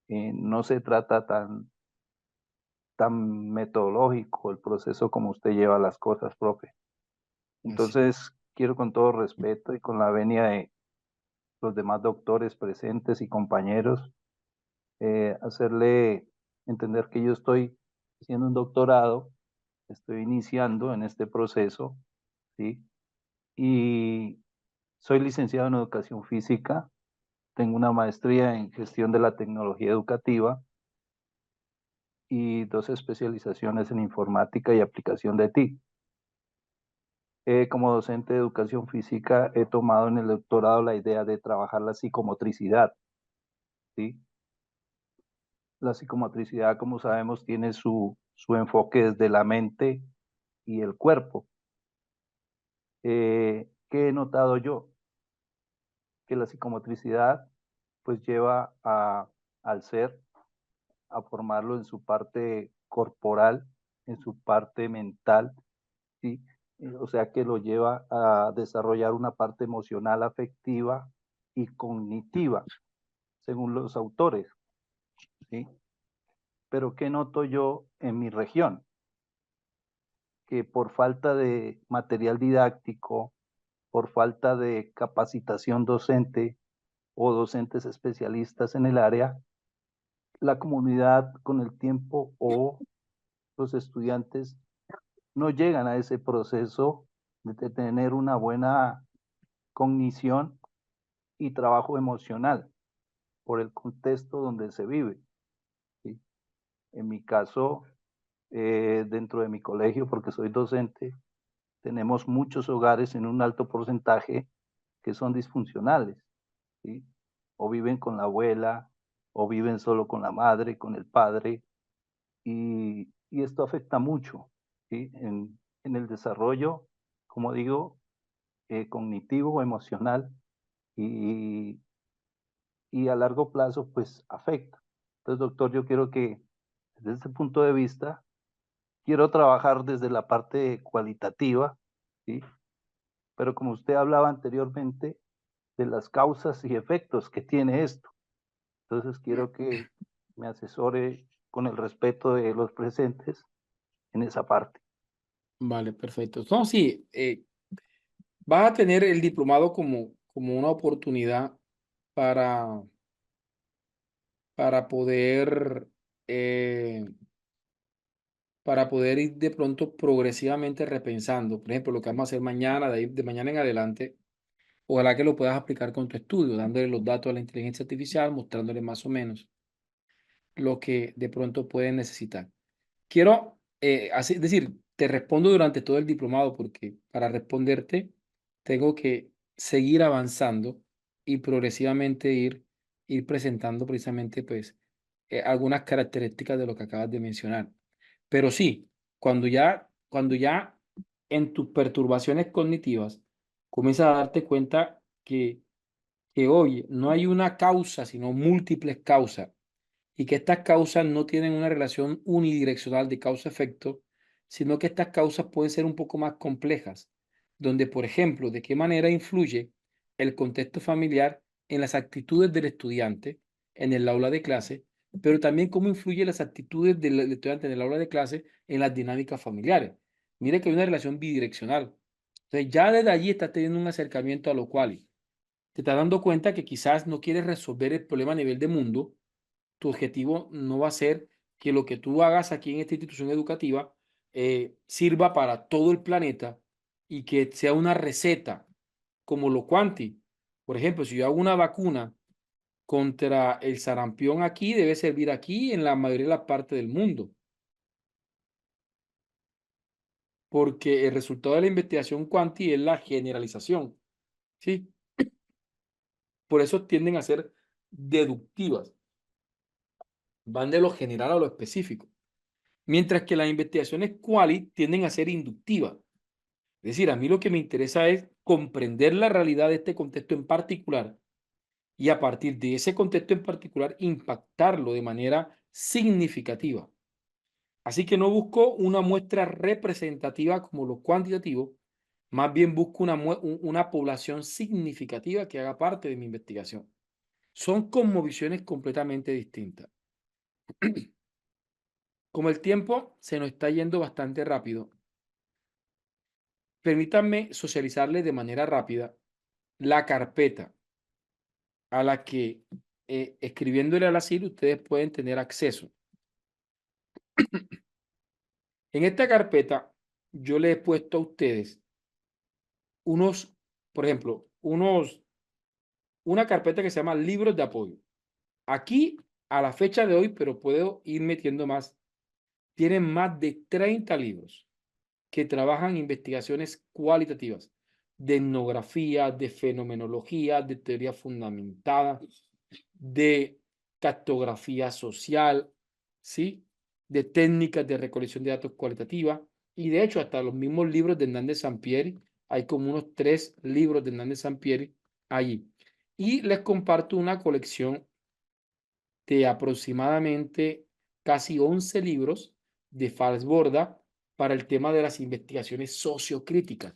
no se trata tan metodológico el proceso como usted lleva las cosas, profe. Entonces, quiero con todo respeto y con la venia de los demás doctores presentes y compañeros, hacerle entender que yo estoy haciendo un doctorado, estoy iniciando en este proceso, ¿sí? Y soy licenciado en educación física, tengo una maestría en gestión de la tecnología educativa y 2 especializaciones en informática y aplicación de TIC. Como docente de educación física he tomado en el doctorado la idea de trabajar la psicomotricidad, ¿sí? La psicomotricidad, como sabemos, tiene su enfoque desde la mente y el cuerpo. ¿Qué he notado yo? Que la psicomotricidad pues lleva al ser a formarlo en su parte corporal, en su parte mental, ¿sí? O sea que lo lleva a desarrollar una parte emocional, afectiva y cognitiva, según los autores, ¿sí? Pero ¿qué noto yo en mi región? Que por falta de material didáctico, por falta de capacitación docente o docentes especialistas en el área, la comunidad con el tiempo o los estudiantes no llegan a ese proceso de tener una buena cognición y trabajo emocional por el contexto donde se vive, ¿sí? En mi caso, dentro de mi colegio, porque soy docente, tenemos muchos hogares en un alto porcentaje que son disfuncionales, ¿sí? O viven con la abuela, o viven solo con la madre, con el padre, y esto afecta mucho, ¿sí? En el desarrollo, como digo, cognitivo, emocional, y, y a largo plazo, pues afecta. Entonces, doctor, yo quiero que, desde este punto de vista, quiero trabajar desde la parte cualitativa, ¿sí? Pero como usted hablaba anteriormente, de las causas y efectos que tiene esto. Entonces quiero que me asesore con el respeto de los presentes en esa parte. Vale, perfecto. No, sí, vas a tener el diplomado como una oportunidad para, para poder, eh, para poder ir de pronto progresivamente repensando. Por ejemplo, lo que vamos a hacer mañana, de mañana en adelante, ojalá que lo puedas aplicar con tu estudio, dándole los datos a la inteligencia artificial, mostrándole más o menos lo que de pronto pueden necesitar. Quiero decir, te respondo durante todo el diplomado porque para responderte tengo que seguir avanzando y progresivamente ir presentando precisamente pues algunas características de lo que acabas de mencionar. Pero sí, cuando ya en tus perturbaciones cognitivas comienzas a darte cuenta que hoy no hay una causa, sino múltiples causas y que estas causas no tienen una relación unidireccional de causa-efecto, sino que estas causas pueden ser un poco más complejas, donde, por ejemplo, de qué manera influye el contexto familiar en las actitudes del estudiante en el aula de clase, pero también cómo influye las actitudes del estudiante en el aula de clase en las dinámicas familiares. Mire que hay una relación bidireccional. Entonces, ya desde allí está teniendo un acercamiento a lo cual. te estás dando cuenta que quizás no quieres resolver el problema a nivel de mundo. Tu objetivo no va a ser que lo que tú hagas aquí en esta institución educativa sirva para todo el planeta y que sea una receta como lo Quanti. Por ejemplo, si yo hago una vacuna contra el sarampión aquí, debe servir aquí en la mayoría de las partes del mundo. Porque el resultado de la investigación Quanti es la generalización, ¿sí? Por eso tienden a ser deductivas. Van de lo general a lo específico. Mientras que las investigaciones Quali tienden a ser inductivas. Es decir, a mí lo que me interesa es comprender la realidad de este contexto en particular y a partir de ese contexto en particular impactarlo de manera significativa. Así que no busco una muestra representativa como lo cuantitativo, más bien busco una población significativa que haga parte de mi investigación. Son cosmovisiones completamente distintas. Como el tiempo se nos está yendo bastante rápido, permítanme socializarles de manera rápida la carpeta a la que escribiéndole al asilo ustedes pueden tener acceso. En esta carpeta yo le he puesto a ustedes por ejemplo, una carpeta que se llama libros de apoyo. Aquí, a la fecha de hoy, pero puedo ir metiendo más, tienen más de 30 libros que trabajan investigaciones cualitativas de etnografía, de fenomenología, de teoría fundamentada, de cartografía social, ¿sí? De técnicas de recolección de datos cualitativa y de hecho hasta los mismos libros de Hernández Sampieri, hay como unos 3 libros de Hernández Sampieri allí. Y les comparto una colección de aproximadamente casi 11 libros de Falsborda para el tema de las investigaciones sociocríticas.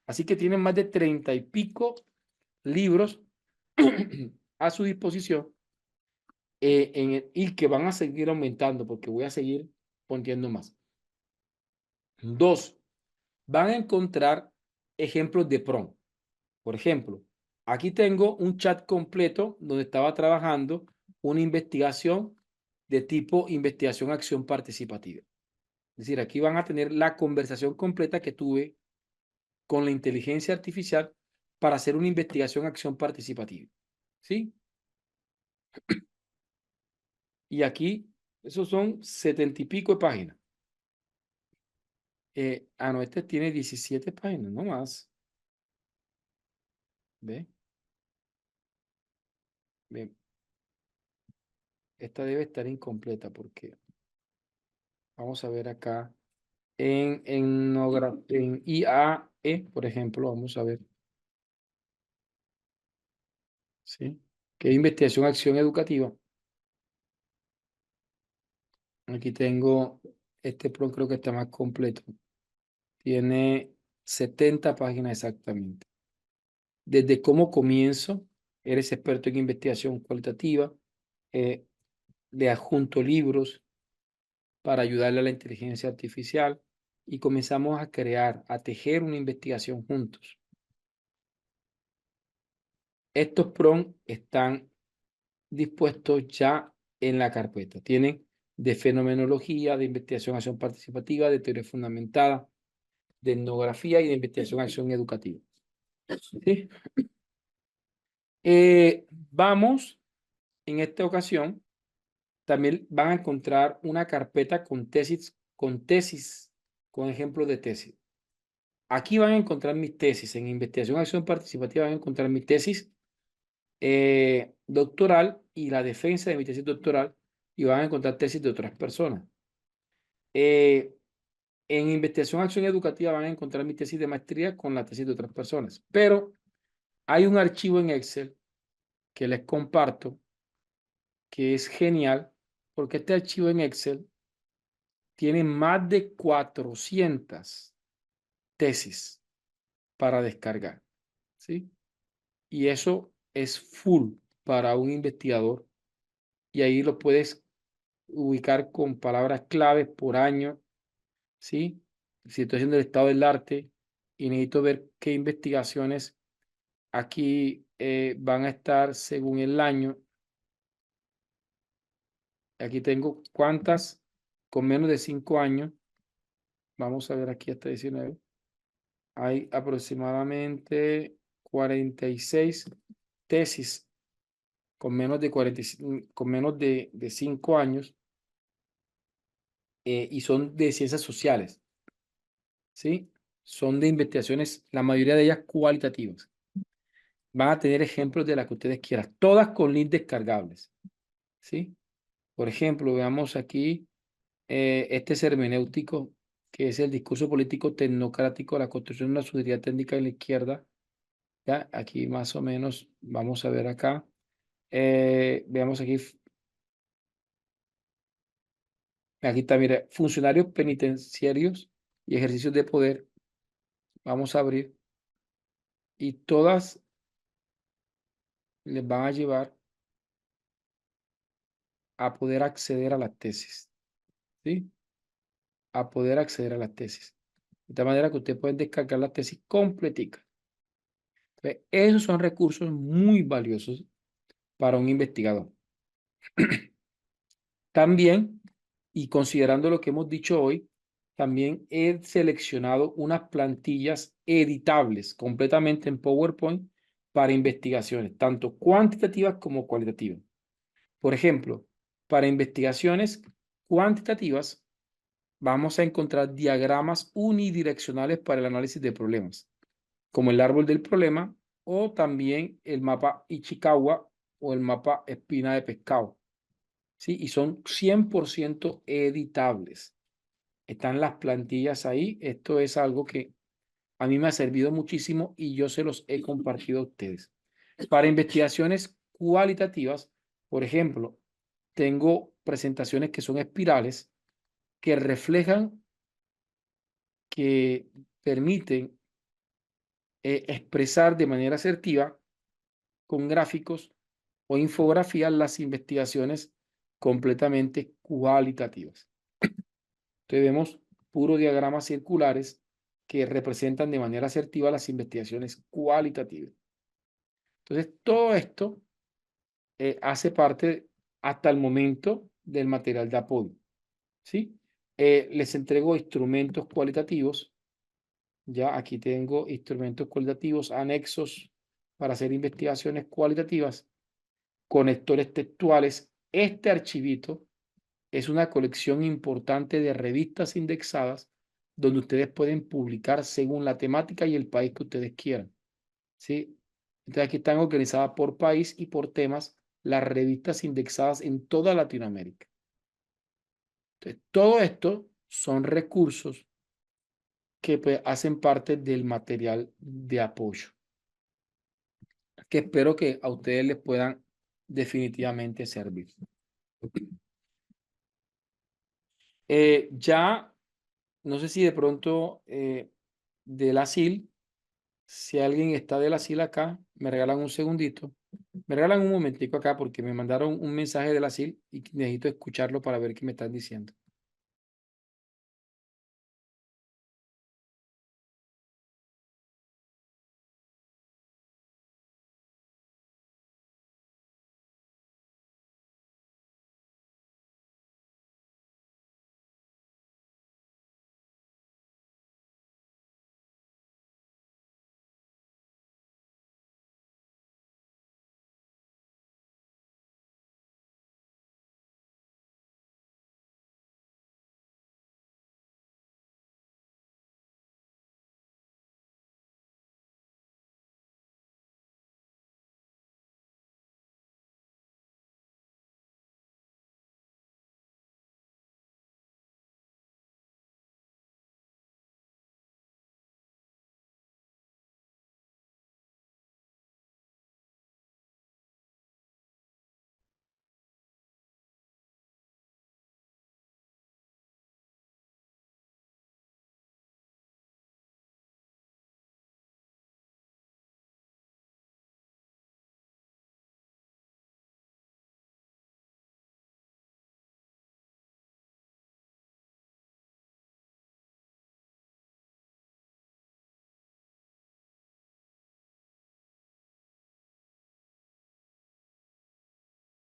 Así que tienen más de 30 y pico libros a su disposición y que van a seguir aumentando porque voy a seguir poniendo más. 2, van a encontrar ejemplos de PRON. Por ejemplo, aquí tengo un chat completo donde estaba trabajando una investigación de tipo investigación-acción participativa. Es decir, aquí van a tener la conversación completa que tuve con la inteligencia artificial para hacer una investigación-acción participativa. ¿Sí? Y aquí, esos son 70 y pico de páginas. No, este tiene 17 páginas, no más. ¿Ve? Ve. Esta debe estar incompleta porque vamos a ver acá en IAE, por ejemplo, vamos a ver. ¿Sí? Que es investigación, acción educativa. Aquí tengo, este PRO creo que está más completo. Tiene 70 páginas exactamente. Desde cómo comienzo, eres experto en investigación cualitativa, le adjunto libros para ayudarle a la inteligencia artificial y comenzamos a crear, a tejer una investigación juntos. Estos PROM están dispuestos ya en la carpeta. Tienen de fenomenología, de investigación acción participativa, de teoría fundamentada, de etnografía y de investigación acción educativa. ¿Sí? Vamos, en esta ocasión, también van a encontrar una carpeta con tesis, con ejemplos de tesis. Aquí van a encontrar mis tesis. En investigación acción participativa van a encontrar mi tesis doctoral y la defensa de mi tesis doctoral y van a encontrar tesis de otras personas. En investigación acción educativa van a encontrar mi tesis de maestría con la tesis de otras personas. Pero hay un archivo en Excel que les comparto que es genial porque este archivo en Excel tiene más de 400 tesis para descargar, ¿sí? Y eso es full para un investigador y ahí lo puedes ubicar con palabras claves por año, ¿sí? Si estoy haciendo el estado del arte y necesito ver qué investigaciones aquí van a estar según el año. Aquí tengo cuántas con menos de 5 años. Vamos a ver aquí hasta 19. Hay aproximadamente 46 tesis con menos de 45, con menos de 5 años, y son de ciencias sociales, ¿sí? Son de investigaciones, la mayoría de ellas cualitativas. Van a tener ejemplos de las que ustedes quieran, todas con links descargables, ¿sí? Por ejemplo, veamos aquí este es hermenéutico, que es el discurso político tecnocrático, la construcción de una sociedad técnica en la izquierda. ¿Ya? Aquí más o menos, vamos a ver acá. Veamos aquí. Aquí está, mira, funcionarios penitenciarios y ejercicios de poder. Vamos a abrir. Y todas les van a llevar a poder acceder a las tesis. ¿Sí? A poder acceder a las tesis. De tal manera que ustedes pueden descargar la tesis completica. Entonces, esos son recursos muy valiosos para un investigador. También, y considerando lo que hemos dicho hoy, también he seleccionado unas plantillas editables completamente en PowerPoint para investigaciones, tanto cuantitativas como cualitativas. Por ejemplo, para investigaciones cuantitativas, vamos a encontrar diagramas unidireccionales para el análisis de problemas, como el árbol del problema o también el mapa Ichikawa o el mapa espina de pescado. ¿Sí? Y son 100% editables. Están las plantillas ahí. Esto es algo que a mí me ha servido muchísimo y yo se los he compartido a ustedes. Para investigaciones cualitativas, por ejemplo, tengo presentaciones que son espirales que reflejan, que permiten expresar de manera asertiva con gráficos o infografías las investigaciones completamente cualitativas. Entonces vemos puros diagramas circulares que representan de manera asertiva las investigaciones cualitativas. Entonces todo esto hace parte hasta el momento del material de apoyo. ¿Sí? Les entrego instrumentos cualitativos. Ya aquí tengo instrumentos cualitativos, anexos para hacer investigaciones cualitativas, conectores textuales. Este archivito es una colección importante de revistas indexadas donde ustedes pueden publicar según la temática y el país que ustedes quieran. ¿Sí? Entonces aquí están organizadas por país y por temas las revistas indexadas en toda Latinoamérica. Entonces, todo esto son recursos que pues, hacen parte del material de apoyo, que espero que a ustedes les puedan definitivamente servir. Ya, no sé si de pronto del ASIL, si alguien está del ASIL acá, me regalan un segundito, me regalan un momentico acá porque me mandaron un mensaje del ASIL y necesito escucharlo para ver qué me están diciendo.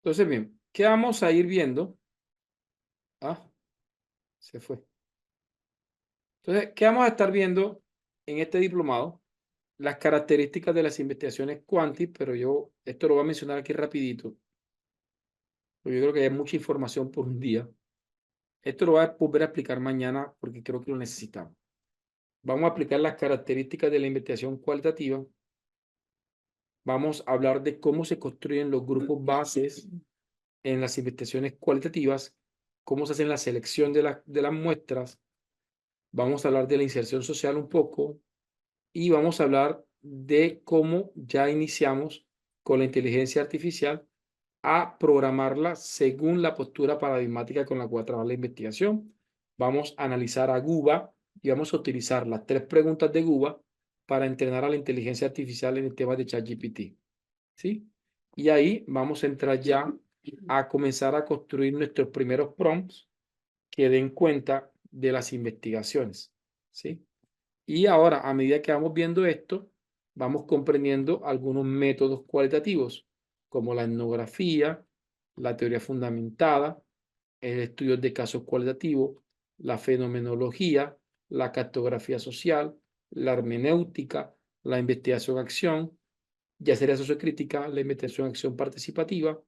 Entonces, bien, ¿qué vamos a ir viendo? Ah, se fue. Entonces, ¿qué vamos a estar viendo en este diplomado? Las características de las investigaciones cuanti, pero yo esto lo voy a mencionar aquí rapidito, porque yo creo que hay mucha información por un día. Esto lo voy a volver a explicar mañana porque creo que lo necesitamos. Vamos a aplicar las características de la investigación cualitativa. Vamos a hablar de cómo se construyen los grupos bases en las investigaciones cualitativas, cómo se hace la selección de las muestras. Vamos a hablar de la inserción social un poco y vamos a hablar de cómo ya iniciamos con la inteligencia artificial a programarla según la postura paradigmática con la cual trabaja la investigación. Vamos a analizar a GUBA y vamos a utilizar las 3 preguntas de GUBA para entrenar a la inteligencia artificial en el tema de ChatGPT. ¿Sí? Y ahí vamos a entrar ya a comenzar a construir nuestros primeros prompts que den cuenta de las investigaciones. ¿Sí? Y ahora, a medida que vamos viendo esto, vamos comprendiendo algunos métodos cualitativos, como la etnografía, la teoría fundamentada, el estudio de casos cualitativos, la fenomenología, la cartografía social, la hermenéutica, la investigación-acción, ya sería sociocrítica, la investigación-acción participativa,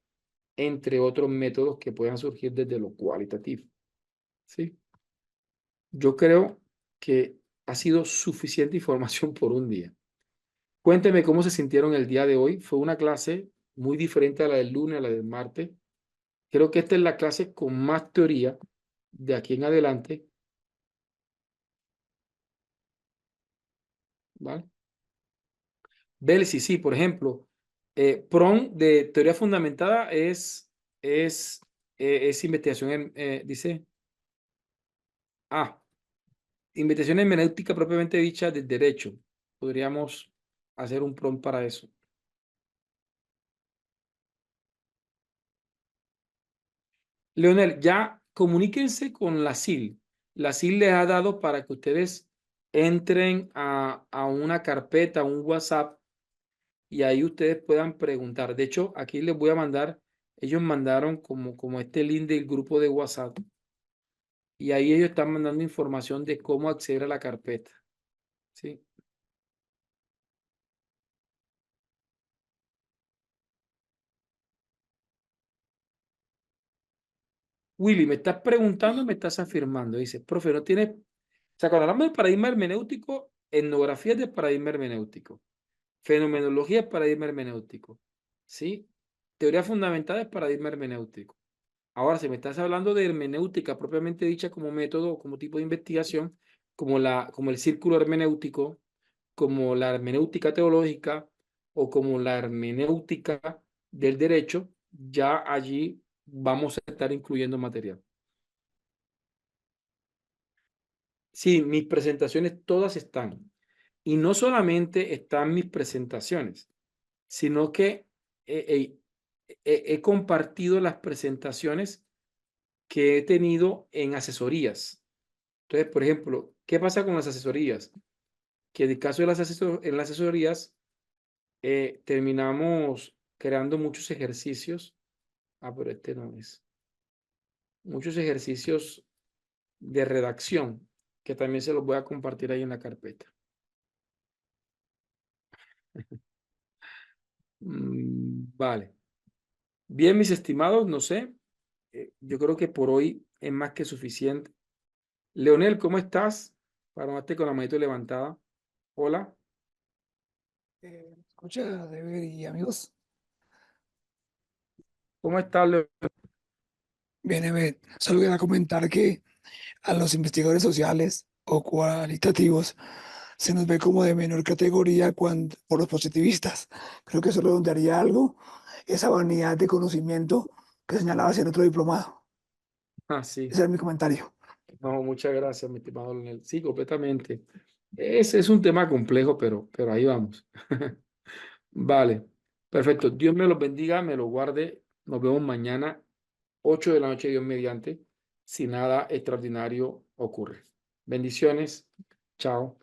entre otros métodos que puedan surgir desde lo cualitativo. ¿Sí? Yo creo que ha sido suficiente información por un día. Cuénteme cómo se sintieron el día de hoy. Fue una clase muy diferente a la del lunes, a la del martes. Creo que esta es la clase con más teoría de aquí en adelante. ¿Vale? Belsi, sí, por ejemplo, PROM de teoría fundamentada es investigación, dice, investigación hermenéutica propiamente dicha del derecho. Podríamos hacer un PROM para eso. Leonel, ya comuníquense con la SIL. La SIL les ha dado para que ustedes entren a una carpeta, a un WhatsApp, y ahí ustedes puedan preguntar. De hecho, aquí les voy a mandar, ellos mandaron como este link del grupo de WhatsApp, y ahí ellos están mandando información de cómo acceder a la carpeta. ¿Sí? Willy, ¿me estás preguntando o me estás afirmando? Dice, profe, no tiene... O sea, cuando hablamos de paradigma hermenéutico, etnografía es de paradigma hermenéutico. Fenomenología es paradigma hermenéutico. ¿Sí? Teoría fundamental es paradigma hermenéutico. Ahora, si me estás hablando de hermenéutica propiamente dicha como método o como tipo de investigación, como el círculo hermenéutico, como la hermenéutica teológica o como la hermenéutica del derecho, ya allí vamos a estar incluyendo material. Sí, mis presentaciones todas están. Y no solamente están mis presentaciones, sino que he compartido las presentaciones que he tenido en asesorías. Entonces, por ejemplo, ¿qué pasa con las asesorías? Que en el caso de las asesorías, terminamos creando muchos ejercicios. Pero este no es. Muchos ejercicios de redacción, que también se los voy a compartir ahí en la carpeta. Vale. Bien, mis estimados, no sé. Yo creo que por hoy es más que suficiente. Leonel, ¿cómo estás? Paraste con la manito levantada. Hola. Escucha, Deber y amigos. ¿Cómo estás, Leonel? Bien, solo quería comentar que a los investigadores sociales o cualitativos se nos ve como de menor categoría por los positivistas. Creo que eso redondearía algo, esa vanidad de conocimiento que señalabas en otro diplomado. Sí. Ese es mi comentario. No, muchas gracias, mi estimado Leonel. Sí, completamente. Ese es un tema complejo, pero ahí vamos. Vale, perfecto. Dios me los bendiga, me los guarde. Nos vemos mañana, 8 de la noche, Dios mediante, si nada extraordinario ocurre. Bendiciones. Chao.